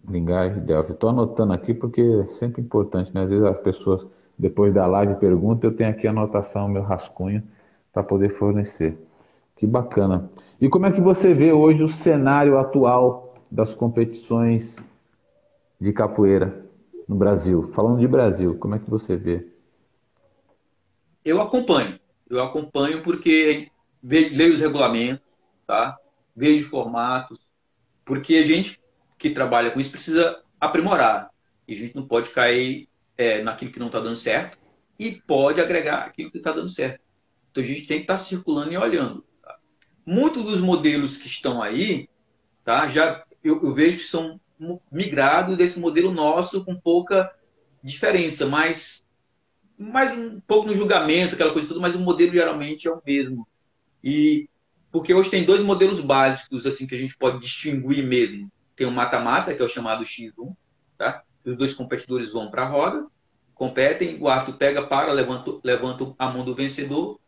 Linguagem Delphi. Estou anotando aqui porque é sempre importante, né? Às vezes as pessoas, depois da live, perguntam, eu tenho aqui a anotação, meu rascunho, para poder fornecer. Que bacana. E como é que você vê hoje o cenário atual das competições de capoeira no Brasil? Falando de Brasil, como é que você vê? eu acompanho. Eu acompanho porque leio os regulamentos, tá? Vejo formatos, porque a gente que trabalha com isso precisa aprimorar. E a gente não pode cair naquilo que não está dando certo e pode agregar aquilo que está dando certo. Então a gente tem que estar circulando e olhando. Tá? Muitos dos modelos que estão aí, tá? Já eu vejo que são migrados desse modelo nosso com pouca diferença, mas mais um pouco no julgamento, aquela coisa toda, mas o modelo geralmente é o mesmo. E porque hoje tem dois modelos básicos assim que a gente pode distinguir mesmo. Tem o mata-mata, que é o chamado X1, tá? Os dois competidores vão para a roda, competem, o árbitro pega, para, levanta a mão do vencedor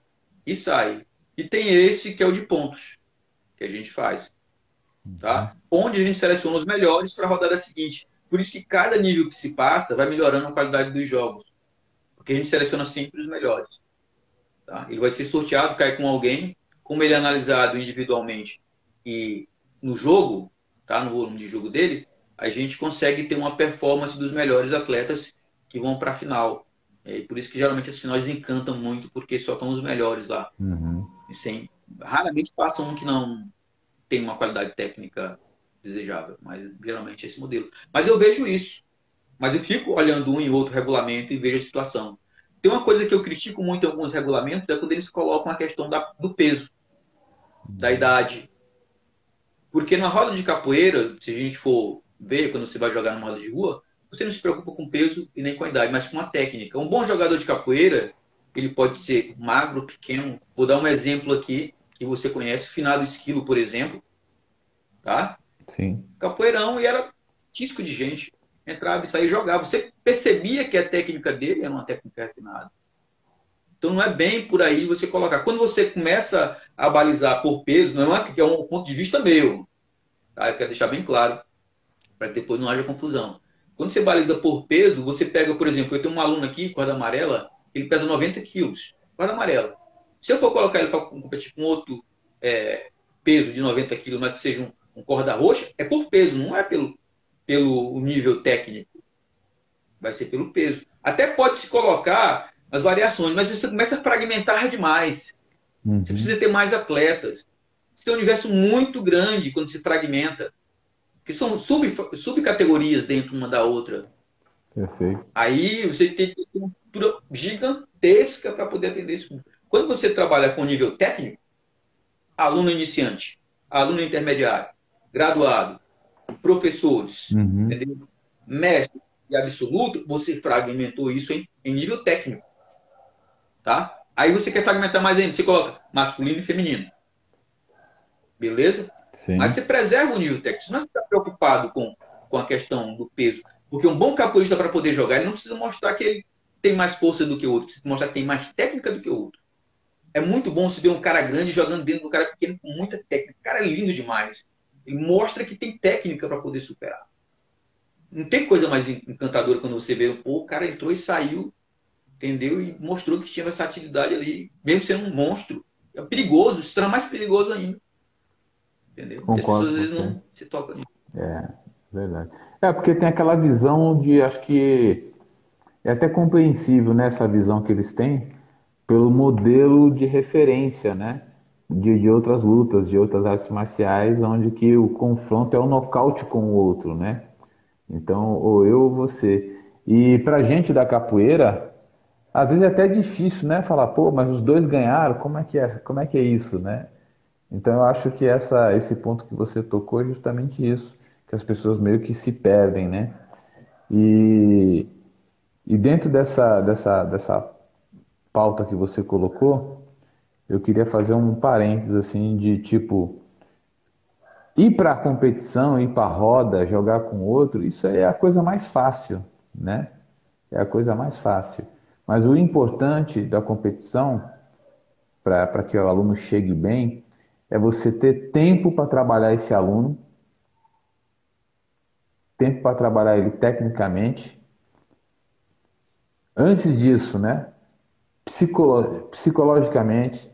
e sai. E tem esse que é o de pontos, que a gente faz, tá? Onde a gente seleciona os melhores para a rodada seguinte. Por isso que cada nível que se passa vai melhorando a qualidade dos jogos, porque a gente seleciona sempre os melhores. Tá? Ele vai ser sorteado, cai com alguém, como ele é analisado individualmente e no jogo, tá? No volume de jogo dele, a gente consegue ter uma performance dos melhores atletas que vão para a final. E por isso que geralmente as finais encantam muito, porque só estão os melhores lá. Uhum. E sem, raramente passa um que não tem uma qualidade técnica desejável, mas geralmente é esse modelo. Mas eu vejo isso. Mas eu fico olhando um e outro regulamento e vejo a situação. Tem uma coisa que eu critico muito em alguns regulamentos, é quando eles colocam a questão do peso, da idade. Porque na roda de capoeira, se a gente for ver, quando você vai jogar numa roda de rua, você não se preocupa com peso e nem com a idade, mas com a técnica. Um bom jogador de capoeira, ele pode ser magro, pequeno. Vou dar um exemplo aqui, que você conhece, Finado Esquilo, por exemplo. Tá? Sim. Capoeirão e era tisco de gente. Entrava e saía e jogava. Você percebia que a técnica dele era uma técnica refinada. Então não é bem por aí você colocar. Quando você começa a balizar por peso, não é um ponto de vista meu. Tá? Eu quero deixar bem claro, para que depois não haja confusão. Quando você baliza por peso, você pega, por exemplo, eu tenho um aluno aqui, corda amarela, ele pesa 90 quilos, corda amarela. Se eu for colocar ele para competir com outro peso de 90 quilos, mas que seja um corda roxa, é por peso, não é pelo nível técnico. Vai ser pelo peso. Até pode se colocar as variações, mas você começa a fragmentar demais. Você Uhum. precisa ter mais atletas. Você tem um universo muito grande quando se fragmenta, que são subcategorias dentro uma da outra. Perfeito. Aí você tem que ter uma estrutura gigantesca para poder atender isso. Quando você trabalha com nível técnico, aluno iniciante, aluno intermediário, graduado, professores, Uhum. entendeu? Mestre e absoluto, você fragmentou isso em nível técnico, tá? Aí você quer fragmentar mais ainda, você coloca masculino e feminino, beleza? Mas Sim. você preserva o nível técnico, você não fica preocupado com a questão do peso, porque um bom capoeirista para poder jogar, ele não precisa mostrar que ele tem mais força do que o outro, precisa mostrar que tem mais técnica do que o outro. É muito bom se ver um cara grande jogando dentro do cara pequeno com muita técnica. O cara é lindo demais. Ele mostra que tem técnica para poder superar. Não tem coisa mais encantadora quando você vê, pô, o cara entrou e saiu, entendeu? E mostrou que tinha versatilidade ali, mesmo sendo um monstro. É perigoso, se torna mais perigoso ainda, entendeu? E as Concordo pessoas às com vezes você. não se tocam nisso. É, verdade. É, porque tem aquela visão de, acho que é até compreensível, né, essa visão que eles têm pelo modelo de referência, né, de outras lutas, de outras artes marciais, onde que o confronto é um nocaute com o outro, né? Então, ou eu ou você. E pra gente da capoeira, às vezes é até difícil, né, falar, pô, mas os dois ganharam, como é que é isso, né? Então eu acho que esse ponto que você tocou é justamente isso, que as pessoas meio que se perdem, né? E, e dentro dessa pauta que você colocou, eu queria fazer um parênteses assim de tipo, ir para a competição, ir para a roda, jogar com outro, isso aí é a coisa mais fácil, né? É a coisa mais fácil. Mas o importante da competição, para que o aluno chegue bem, é você ter tempo para trabalhar esse aluno, tempo para trabalhar ele tecnicamente. Antes disso, né? Psicologicamente,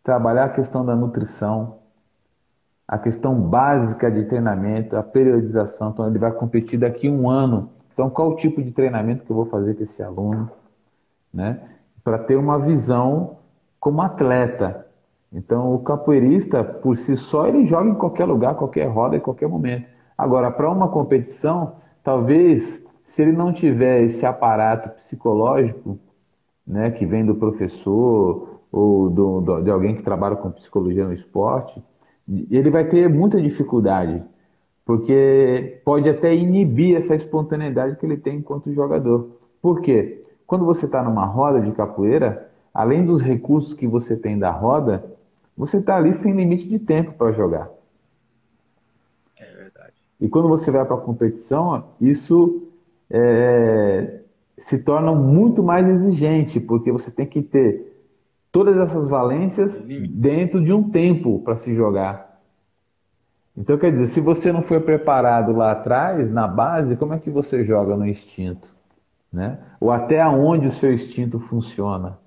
trabalhar a questão da nutrição, a questão básica de treinamento, a periodização. Então, ele vai competir daqui a um ano. Então, qual o tipo de treinamento que eu vou fazer com esse aluno, né? Para ter uma visão como atleta. Então, o capoeirista, por si só, ele joga em qualquer lugar, qualquer roda, em qualquer momento. Agora, para uma competição, talvez, se ele não tiver esse aparato psicológico, né, que vem do professor ou de alguém que trabalha com psicologia no esporte, ele vai ter muita dificuldade, porque pode até inibir essa espontaneidade que ele tem enquanto jogador. Por quê? Quando você está numa roda de capoeira, além dos recursos que você tem da roda, você está ali sem limite de tempo para jogar. É verdade. E quando você vai para a competição, isso se torna muito mais exigente, porque você tem que ter todas essas valências No limite. dentro de um tempo para se jogar. Então, quer dizer, se você não foi preparado lá atrás, na base, como é que você joga no instinto, né? Ou até onde o seu instinto funciona?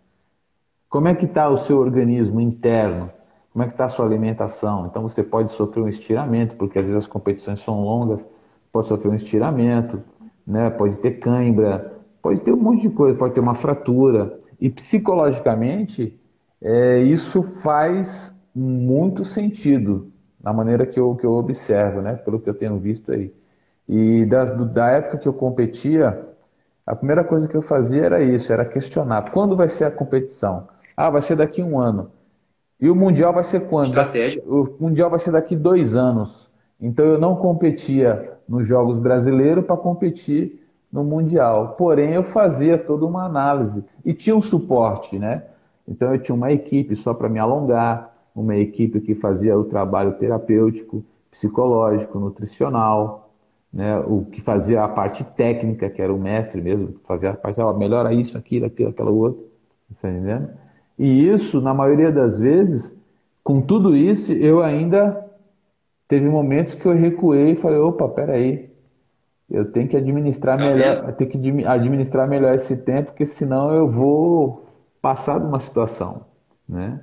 Como é que está o seu organismo interno? Como é que está a sua alimentação? Então você pode sofrer um estiramento, porque às vezes as competições são longas, pode sofrer um estiramento, né? Pode ter cãibra, pode ter um monte de coisa, pode ter uma fratura. E psicologicamente, isso faz muito sentido na maneira que eu observo, né? Pelo que eu tenho visto aí. E da época que eu competia, a primeira coisa que eu fazia era isso, era questionar. Quando vai ser a competição? Ah, vai ser daqui a um ano. E o Mundial vai ser quando? Estratégia. O Mundial vai ser daqui 2 anos. Então eu não competia nos Jogos Brasileiros para competir no Mundial. Porém, eu fazia toda uma análise. E tinha um suporte, né? Então eu tinha uma equipe só para me alongar, uma equipe que fazia o trabalho terapêutico, psicológico, nutricional, né? O que fazia a parte técnica, que era o mestre mesmo, fazia a parte, melhora isso, aquilo, aquela outra, tá entendendo? E isso, na maioria das vezes, com tudo isso, eu ainda teve momentos que eu recuei e falei, opa, peraí, eu tenho que administrar Tá melhor, vendo? eu tenho que administrar melhor esse tempo, porque senão eu vou passar de uma situação, né?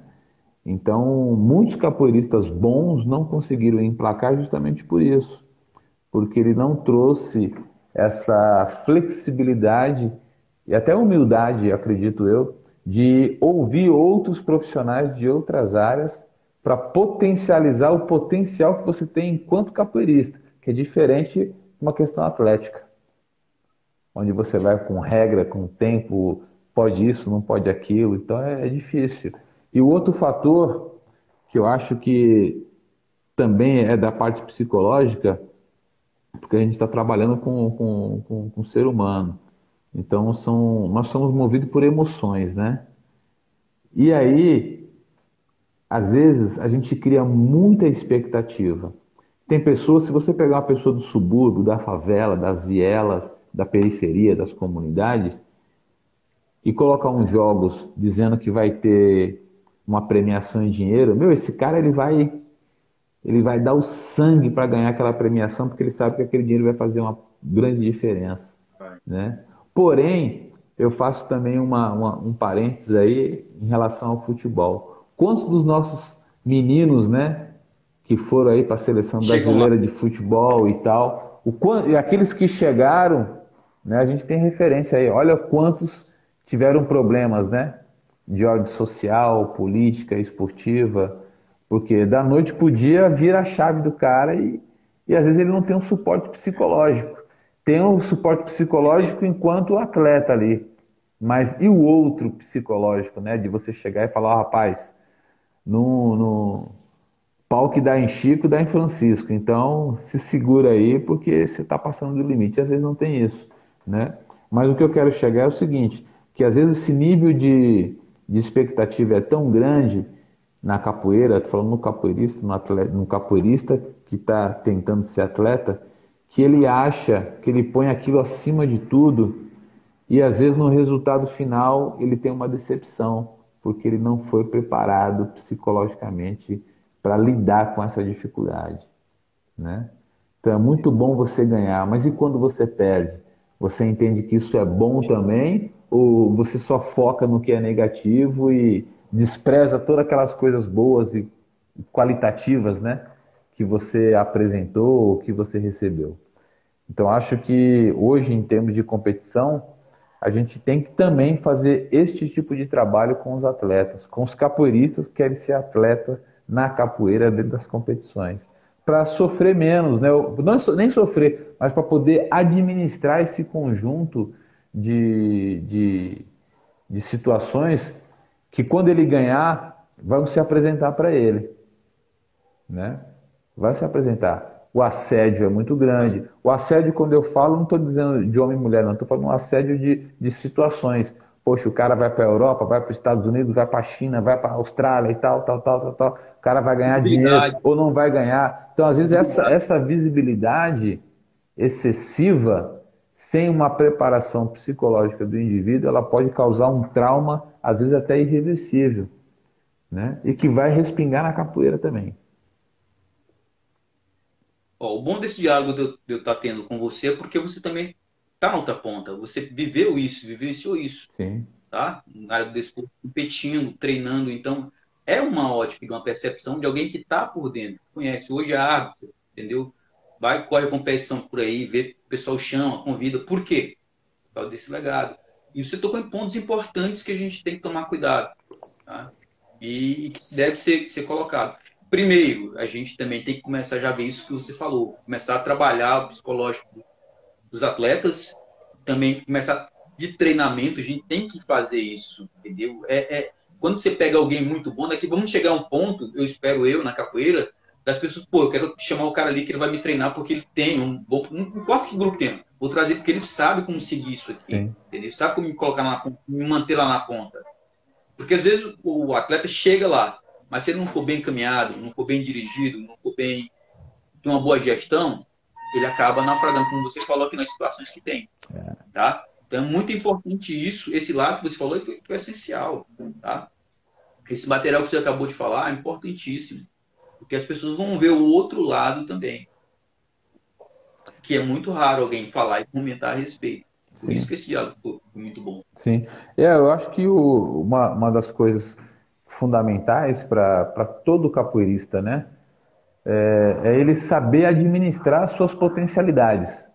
Então, muitos capoeiristas bons não conseguiram emplacar justamente por isso, porque ele não trouxe essa flexibilidade e até humildade, acredito eu, de ouvir outros profissionais de outras áreas para potencializar o potencial que você tem enquanto capoeirista, que é diferente de uma questão atlética, onde você vai com regra, com tempo, pode isso, não pode aquilo, então é difícil. E o outro fator que eu acho que também é da parte psicológica, porque a gente está trabalhando com o ser humano. Então, nós somos movidos por emoções, né? E aí, às vezes, a gente cria muita expectativa. Tem pessoas, se você pegar uma pessoa do subúrbio, da favela, das vielas, da periferia, das comunidades, e colocar uns jogos dizendo que vai ter uma premiação em dinheiro, meu, esse cara ele vai ele vai dar o sangue para ganhar aquela premiação, porque ele sabe que aquele dinheiro vai fazer uma grande diferença, Vai. né? Porém, eu faço também um parênteses aí em relação ao futebol. Quantos dos nossos meninos, né, que foram aí para a seleção Chegam lá. brasileira de futebol e tal, e aqueles que chegaram, né, a gente tem referência aí, olha quantos tiveram problemas, né, de ordem social, política, esportiva, porque da noite pro dia vira a chave do cara e às vezes ele não tem um suporte psicológico. Tem um suporte psicológico enquanto atleta ali, mas e o outro psicológico, né, de você chegar e falar, oh, rapaz, no pau que dá em Chico, dá em Francisco. Então, se segura aí, porque você está passando do limite. Às vezes não tem isso, né? Mas o que eu quero chegar é o seguinte, que às vezes esse nível de expectativa é tão grande na capoeira, estou falando no capoeirista, no, atleta, no capoeirista que está tentando ser atleta, que ele acha que ele põe aquilo acima de tudo e às vezes no resultado final ele tem uma decepção, porque ele não foi preparado psicologicamente para lidar com essa dificuldade, né? Então é muito bom você ganhar, mas e quando você perde? Você entende que isso é bom também? Ou você só foca no que é negativo e despreza todas aquelas coisas boas e qualitativas, né? Que você apresentou ou que você recebeu? Então, acho que hoje, em termos de competição, a gente tem que também fazer este tipo de trabalho com os atletas, com os capoeiristas que querem ser atleta na capoeira dentro das competições, para sofrer menos, né? Não nem sofrer, mas para poder administrar esse conjunto de situações que, quando ele ganhar, vão se apresentar para ele, né? Vai se apresentar. O assédio é muito grande. O assédio, quando eu falo, não estou dizendo de homem e mulher, não. Estou falando um assédio de situações. Poxa, o cara vai para a Europa, vai para os Estados Unidos, vai para a China, vai para a Austrália e tal, tal, tal, tal, tal. O cara vai ganhar dinheiro Visibilidade. ou não vai ganhar. Então, às vezes, Visibilidade. essa visibilidade excessiva, sem uma preparação psicológica do indivíduo, ela pode causar um trauma, às vezes até irreversível, né? E que vai respingar na capoeira também. Ó, o bom desse diálogo de eu estar tendo com você é porque você também está na outra ponta. Você viveu isso, vivenciou isso, Sim. tá? Na área do desporto, competindo, treinando. Então, é uma ótica, de uma percepção de alguém que está por dentro, conhece hoje a árbitro, entendeu? Vai, corre competição por aí, vê o pessoal chama, convida. Por quê? Por causa desse legado. E você tocou em pontos importantes que a gente tem que tomar cuidado, tá? E que deve ser colocado. Primeiro, a gente também tem que começar já a ver isso que você falou, começar a trabalhar o psicológico dos atletas, também começar de treinamento, a gente tem que fazer isso, entendeu? Quando você pega alguém muito bom, daqui vamos chegar a um ponto, eu espero eu, na capoeira, das pessoas, pô, eu quero chamar o cara ali que ele vai me treinar porque ele tem um bom, não importa que grupo tem, vou trazer porque ele sabe como seguir isso aqui, Sim. entendeu? Ele sabe como me colocar na ponta, me manter lá na ponta. Porque às vezes o atleta chega lá, mas se ele não for bem encaminhado, não for bem dirigido, não for bem de uma boa gestão, ele acaba naufragando, como você falou aqui nas situações que tem, tá? Então é muito importante isso, esse lado que você falou foi essencial, tá? Esse material que você acabou de falar é importantíssimo, porque as pessoas vão ver o outro lado também, que é muito raro alguém falar e comentar a respeito. Por isso Sim, que esse diálogo foi muito bom. sim. Eu acho que uma das coisas fundamentais para todo capoeirista, né, é ele saber administrar suas potencialidades,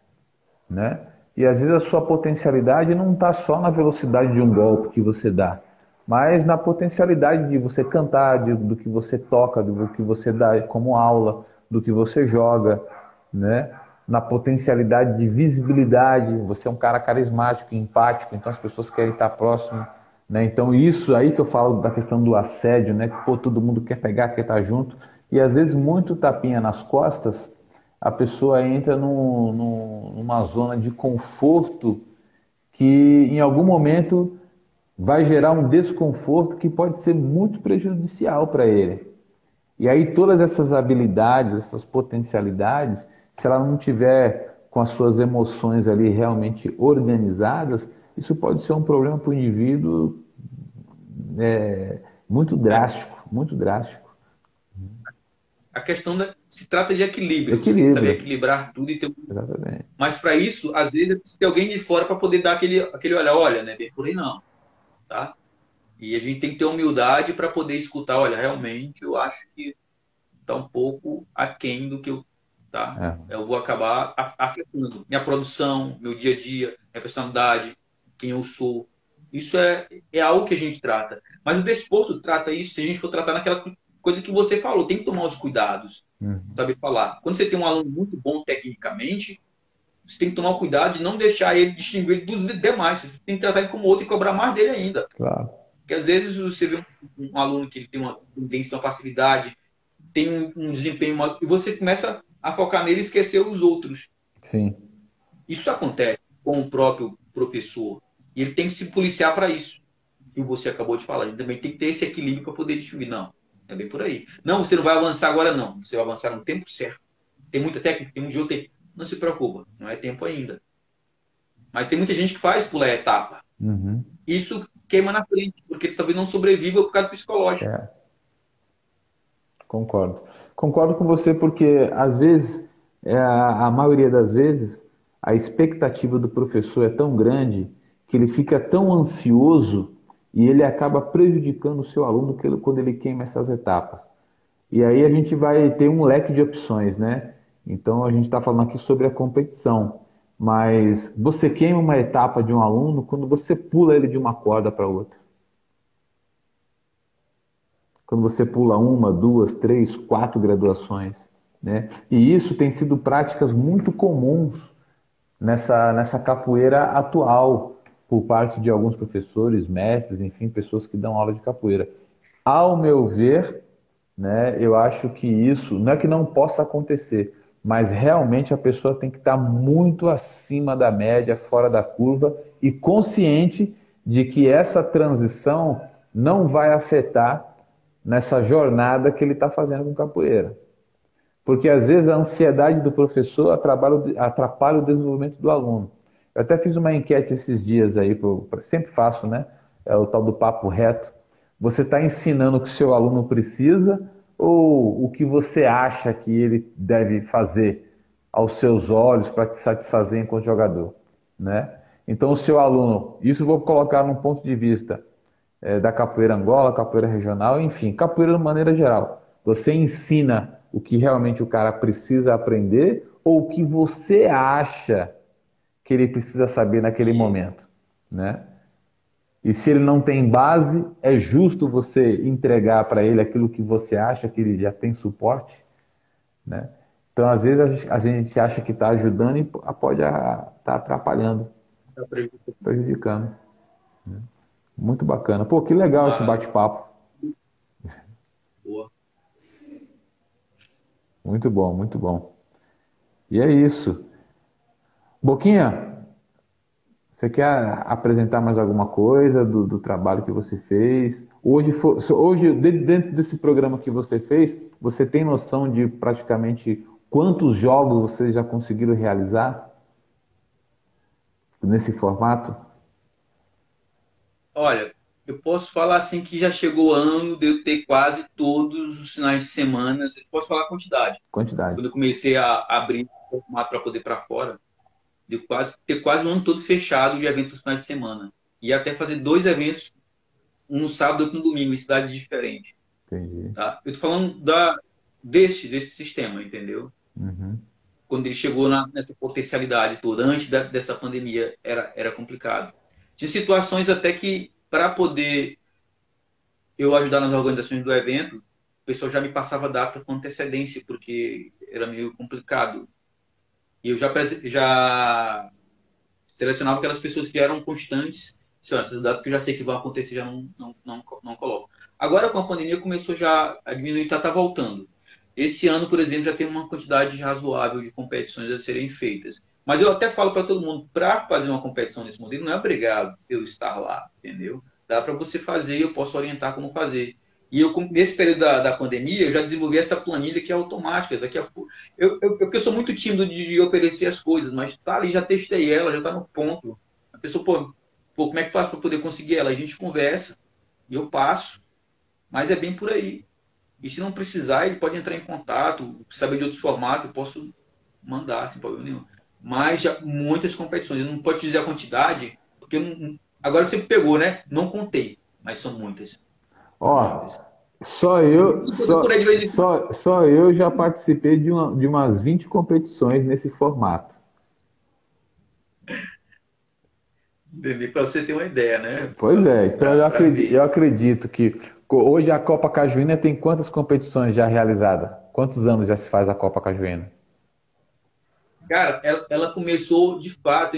né? E às vezes a sua potencialidade não está só na velocidade de um golpe que você dá, mas na potencialidade de você cantar, do que você toca, do que você dá como aula, do que você joga, né? Na potencialidade de visibilidade, você é um cara carismático, empático, então as pessoas querem estar próximo, né? Então isso aí que eu falo da questão do assédio, né? Que pô, todo mundo quer pegar, quer estar junto, e às vezes muito tapinha nas costas a pessoa entra numa zona de conforto que em algum momento vai gerar um desconforto que pode ser muito prejudicial para ele. E aí todas essas habilidades, essas potencialidades, se ela não tiver com as suas emoções ali realmente organizadas, isso pode ser um problema para o indivíduo muito É, drástico, muito drástico. questão se trata de equilíbrio, você Equilíbrio. saber equilibrar tudo e ter. Exatamente. Mas para isso, às vezes, é preciso ter alguém de fora para poder dar aquele olha, né? Bem por aí não, tá? E a gente tem que ter humildade para poder escutar, olha, realmente eu acho que está um pouco aquém do que eu, tá? É. Eu vou acabar afetando minha produção, meu dia a dia, minha personalidade, quem eu sou. Isso é algo que a gente trata. Mas o desporto trata isso, se a gente for tratar naquela coisa que você falou, tem que tomar os cuidados, saber falar. Quando você tem um aluno muito bom tecnicamente, você tem que tomar o cuidado de não deixar ele distinguir dos demais. Você tem que tratar ele como outro e cobrar mais dele ainda. Claro. Porque às vezes você vê um aluno que ele tem uma tendência, uma facilidade, tem um desempenho mal, e você começa a focar nele e esquecer os outros. Sim. Isso acontece com o próprio professor. E ele tem que se policiar para isso. Que você acabou de falar. A gente também tem que ter esse equilíbrio para poder distinguir. Não, é bem por aí. Não, você não vai avançar agora, não. Você vai avançar no tempo certo. Tem muita técnica, tem um jogo, tem. Não se preocupa, não é tempo ainda. Mas tem muita gente que faz pular a etapa. Isso queima na frente, porque ele talvez não sobreviva por causa do psicológico. É. Concordo. Concordo com você porque, às vezes, a maioria das vezes, a expectativa do professor é tão grande que ele fica tão ansioso e ele acaba prejudicando o seu aluno quando ele queima essas etapas. E aí a gente vai ter um leque de opções, né? Então a gente está falando aqui sobre a competição, mas você queima uma etapa de um aluno quando você pula ele de uma corda para outra. Quando você pula uma, duas, três, quatro graduações, né? E isso tem sido práticas muito comuns nessa capoeira atual, por parte de alguns professores, mestres, enfim, pessoas que dão aula de capoeira. Ao meu ver, né, eu acho que isso, não é que não possa acontecer, mas realmente a pessoa tem que estar muito acima da média, fora da curva e consciente de que essa transição não vai afetar nessa jornada que ele está fazendo com capoeira. Porque às vezes a ansiedade do professor atrapalha o desenvolvimento do aluno. Eu até fiz uma enquete esses dias aí, sempre faço, né? É o tal do papo reto. Você está ensinando o que o seu aluno precisa ou o que você acha que ele deve fazer aos seus olhos para te satisfazer enquanto jogador, né? Então o seu aluno, isso eu vou colocar num ponto de vista da capoeira Angola, capoeira regional, enfim, capoeira de maneira geral. Você ensina o que realmente o cara precisa aprender ou o que você acha que ele precisa saber naquele momento, né? E se ele não tem base, é justo você entregar para ele aquilo que você acha que ele já tem suporte, né? Então, às vezes, a gente acha que está ajudando e pode estar atrapalhando, prejudicando. Muito bacana. Pô, que legal esse bate-papo. Boa. Muito bom, muito bom. E é isso. Boquinha, você quer apresentar mais alguma coisa do trabalho que você fez? Hoje, dentro desse programa que você fez, você tem noção de praticamente quantos jogos vocês já conseguiram realizar nesse formato? Olha, eu posso falar assim que já chegou o ano de eu ter quase todos os finais de semana. Eu posso falar a quantidade. Quantidade. Quando eu comecei a abrir o formato para poder para fora, de ter quase o ano todo fechado de eventos nos finais de semana. E até fazer 2 eventos, um no sábado e outro no domingo, em cidades diferentes. Entendi. Tá? Eu tô falando desse sistema, entendeu? Uhum. Quando ele chegou nessa potencialidade toda, antes dessa pandemia, era complicado. Tinha situações até que, para poder eu ajudar nas organizações do evento, o pessoal já me passava data com antecedência, porque era meio complicado. E eu já selecionava aquelas pessoas que eram constantes. Assim, essas datas que eu já sei que vão acontecer, já não coloco. Agora, com a pandemia, começou já a diminuir, está voltando. Esse ano, por exemplo, já tem uma quantidade razoável de competições a serem feitas. Mas eu até falo para todo mundo, para fazer uma competição nesse modelo, não é obrigado eu estar lá, entendeu? Dá para você fazer, eu posso orientar como fazer. E eu, nesse período da pandemia, eu já desenvolvi essa planilha que é automática. Daqui a pouco. Porque eu sou muito tímido de oferecer as coisas, mas tá ali, já testei ela, já está no ponto. A pessoa, pô, como é que faz para poder conseguir ela? A gente conversa e eu passo. Mas é bem por aí. E se não precisar, ele pode entrar em contato, saber de outros formatos, eu posso mandar, sem problema nenhum. Mas já muitas competições, eu não posso te dizer a quantidade, porque agora você pegou, né? Não contei, mas são muitas. São Ó, muitas. só De eu, vez em quando, por aí, de vez em quando. só eu já participei de umas 20 competições nesse formato. Para você ter uma ideia, né? Pois é, então Para eu ver. acredito que hoje a Copa Cajuína tem quantas competições já realizadas? Quantos anos já se faz a Copa Cajuína? Cara, ela começou de fato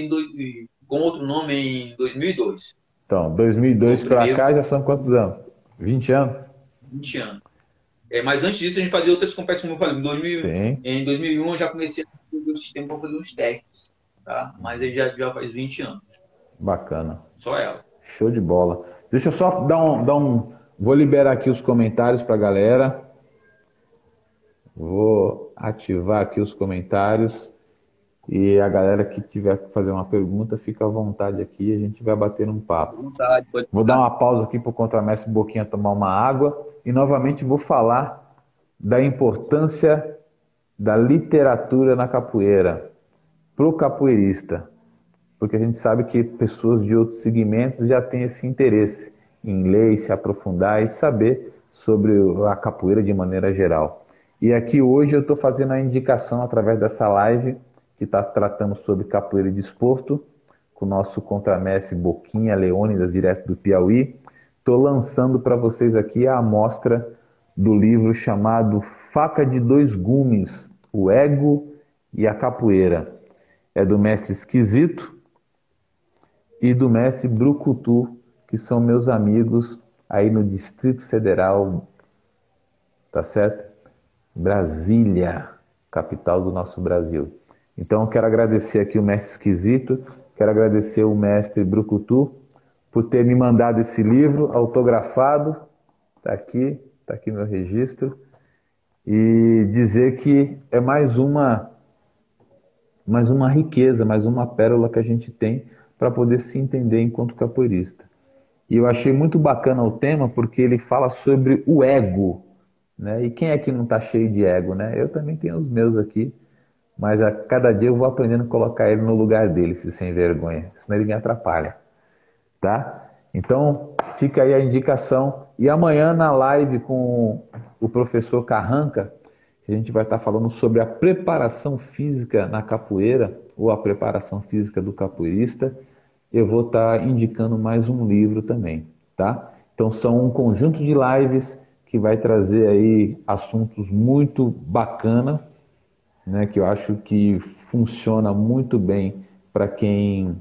com outro nome em 2002. Então, Foi 2002 o para primeiro, cá já são quantos anos? 20 anos? 20 anos. Mas antes disso, a gente fazia outras competições, como eu falei. Sim, Em 2001, eu já comecei a fazer o sistema para fazer uns testes. Tá? Mas aí já faz 20 anos. bacana. Só ela. Show de bola. Deixa eu só vou liberar aqui os comentários para a galera. Vou ativar aqui os comentários. E a galera que tiver que fazer uma pergunta, fica à vontade aqui, a gente vai bater um À papo. vontade, pode Vou dar falar. uma pausa aqui para o contramestre Boquinha tomar uma água e novamente vou falar da importância da literatura na capoeira para o capoeirista, porque a gente sabe que pessoas de outros segmentos já têm esse interesse em ler, se aprofundar e saber sobre a capoeira de maneira geral. E aqui hoje eu estou fazendo a indicação através dessa live que está tratando sobre capoeira e desporto, com o nosso contramestre Boquinha Leônidas, direto do Piauí. Estou lançando para vocês aqui a amostra do livro chamado Faca de Dois Gumes, o Ego e a Capoeira. É do mestre Esquisito e do mestre Brucutu, que são meus amigos aí no Distrito Federal, tá certo? Brasília, capital do nosso Brasil. Então eu quero agradecer aqui o mestre Esquisito, quero agradecer o mestre Brucutu por ter me mandado esse livro autografado, tá aqui meu registro, e dizer que é mais uma riqueza, mais uma pérola que a gente tem para poder se entender enquanto capoeirista. E eu achei muito bacana o tema porque ele fala sobre o ego, né? E quem é que não está cheio de ego, né? Eu também tenho os meus aqui, mas a cada dia eu vou aprendendo a colocar ele no lugar dele, se sem vergonha, senão ele me atrapalha, tá? Então, fica aí a indicação. E amanhã na live com o professor Carranca, a gente vai estar falando sobre a preparação física na capoeira, ou a preparação física do capoeirista. Eu vou estar indicando mais um livro também, tá? Então são um conjunto de lives que vai trazer aí assuntos muito bacanas, né, que eu acho que funciona muito bem para quem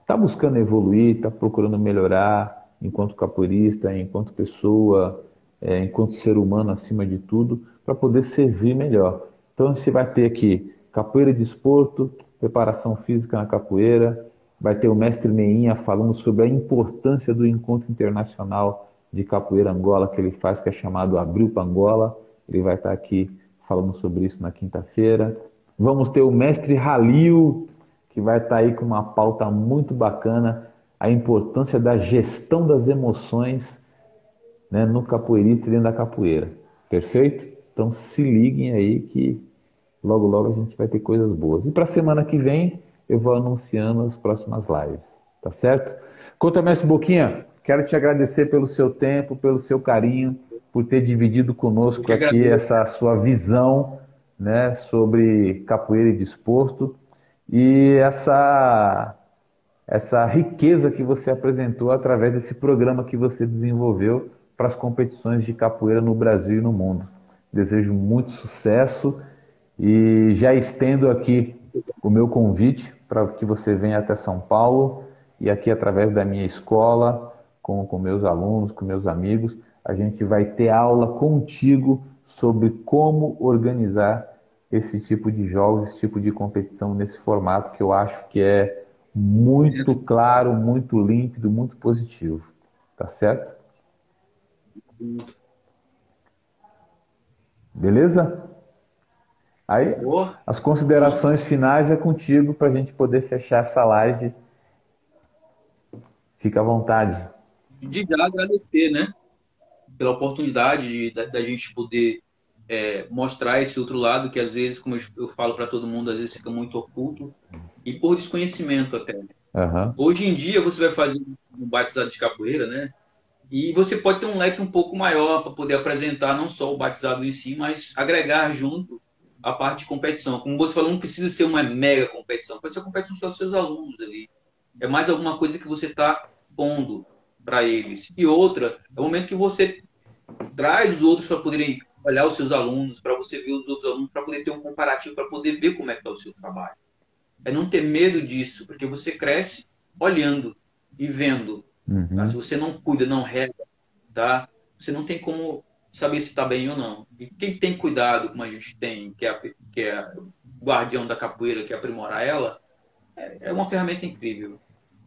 está buscando evoluir, está procurando melhorar enquanto capoeirista, enquanto pessoa, enquanto ser humano acima de tudo, para poder servir melhor. Então você vai ter aqui capoeira de desporto, preparação física na capoeira, vai ter o mestre Meinha falando sobre a importância do encontro internacional de capoeira Angola que ele faz, que é chamado Abril para Angola. Ele vai estar aqui falando sobre isso na quinta-feira. Vamos ter o mestre Halil, que vai estar aí com uma pauta muito bacana, a importância da gestão das emoções, né, no capoeirista e dentro da capoeira. Perfeito? Então se liguem aí que logo logo a gente vai ter coisas boas. E para a semana que vem eu vou anunciando as próximas lives, tá certo? Conta, mestre Boquinha, quero te agradecer pelo seu tempo, pelo seu carinho, por ter dividido Eu conosco que aqui agradeço. essa sua visão, né, sobre capoeira e desporto e essa riqueza que você apresentou através desse programa que você desenvolveu para as competições de capoeira no Brasil e no mundo. Desejo muito sucesso e já estendo aqui o meu convite para que você venha até São Paulo e aqui através da minha escola, com meus alunos, com meus amigos, a gente vai ter aula contigo sobre como organizar esse tipo de jogos, esse tipo de competição nesse formato que eu acho que é muito claro, muito límpido, muito positivo. Tá certo? Beleza? Aí, Boa. as Junto. considerações finais é contigo para a gente poder fechar essa live. Fica à vontade. De já agradecer, né? pela oportunidade da gente poder mostrar esse outro lado que às vezes, como eu falo para todo mundo, às vezes fica muito oculto e por desconhecimento até. Aham. Hoje em dia você vai fazer um batizado de capoeira, né? E você pode ter um leque um pouco maior para poder apresentar não só o batizado em si, mas agregar junto a parte de competição. Como você falou, não precisa ser uma mega competição, pode ser uma competição só dos seus alunos ali. É mais alguma coisa que você está pondo para eles. E outra, é o momento que você traz os outros para poderem olhar os seus alunos, para você ver os outros alunos, para poder ter um comparativo, para poder ver como é que está o seu trabalho. É não ter medo disso, porque você cresce olhando e vendo. Tá? Se Uhum. você não cuida, não rega, tá? Você não tem como saber se está bem ou não. E quem tem cuidado, como a gente tem, que é o guardião da capoeira, que é aprimorar ela, é uma ferramenta incrível.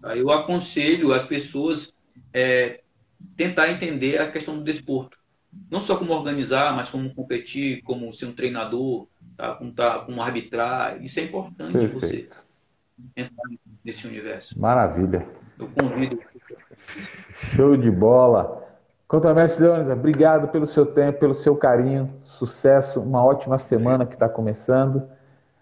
Tá? Eu aconselho as pessoas tentar entender a questão do desporto. Não só como organizar, mas como competir, como ser um treinador, como arbitrar. Isso é importante você Perfeito. entrar nesse universo. Maravilha. Eu convido. Show de bola. Contramestre Leônidas, obrigado pelo seu tempo, pelo seu carinho. Sucesso, uma ótima semana que está começando.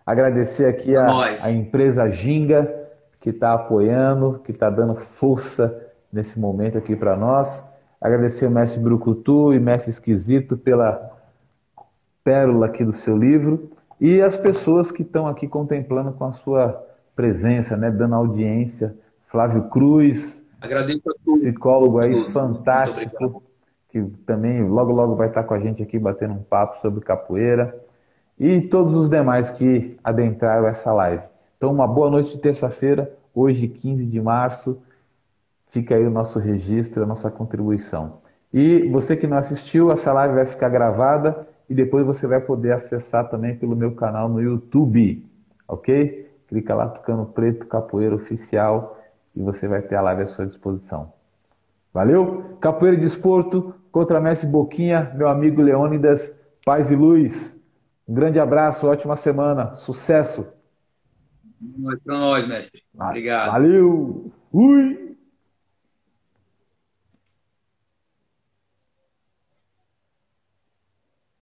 Agradecer aqui A a nós. empresa Ginga, que está apoiando, que está dando força nesse momento aqui para nós. Agradecer o mestre Brucutu e mestre Esquisito pela pérola aqui do seu livro. E as pessoas que estão aqui contemplando com a sua presença, né, dando audiência. Flávio Cruz, Agradeço a todos. psicólogo aí Muito obrigado. fantástico, que também logo logo vai estar com a gente aqui batendo um papo sobre capoeira, e todos os demais que adentraram essa live. Então, uma boa noite de terça-feira, hoje 15 de março, fica aí o nosso registro, a nossa contribuição. E você que não assistiu, essa live vai ficar gravada e depois você vai poder acessar também pelo meu canal no YouTube, ok? Clica lá, Tucano Preto, Capoeira Oficial, e você vai ter a live à sua disposição. Valeu? Capoeira e Desporto, Contramestre Boquinha, meu amigo Leônidas, paz e luz. Um grande abraço, ótima semana, sucesso. Para nós, mestre. Obrigado. Valeu! Fui!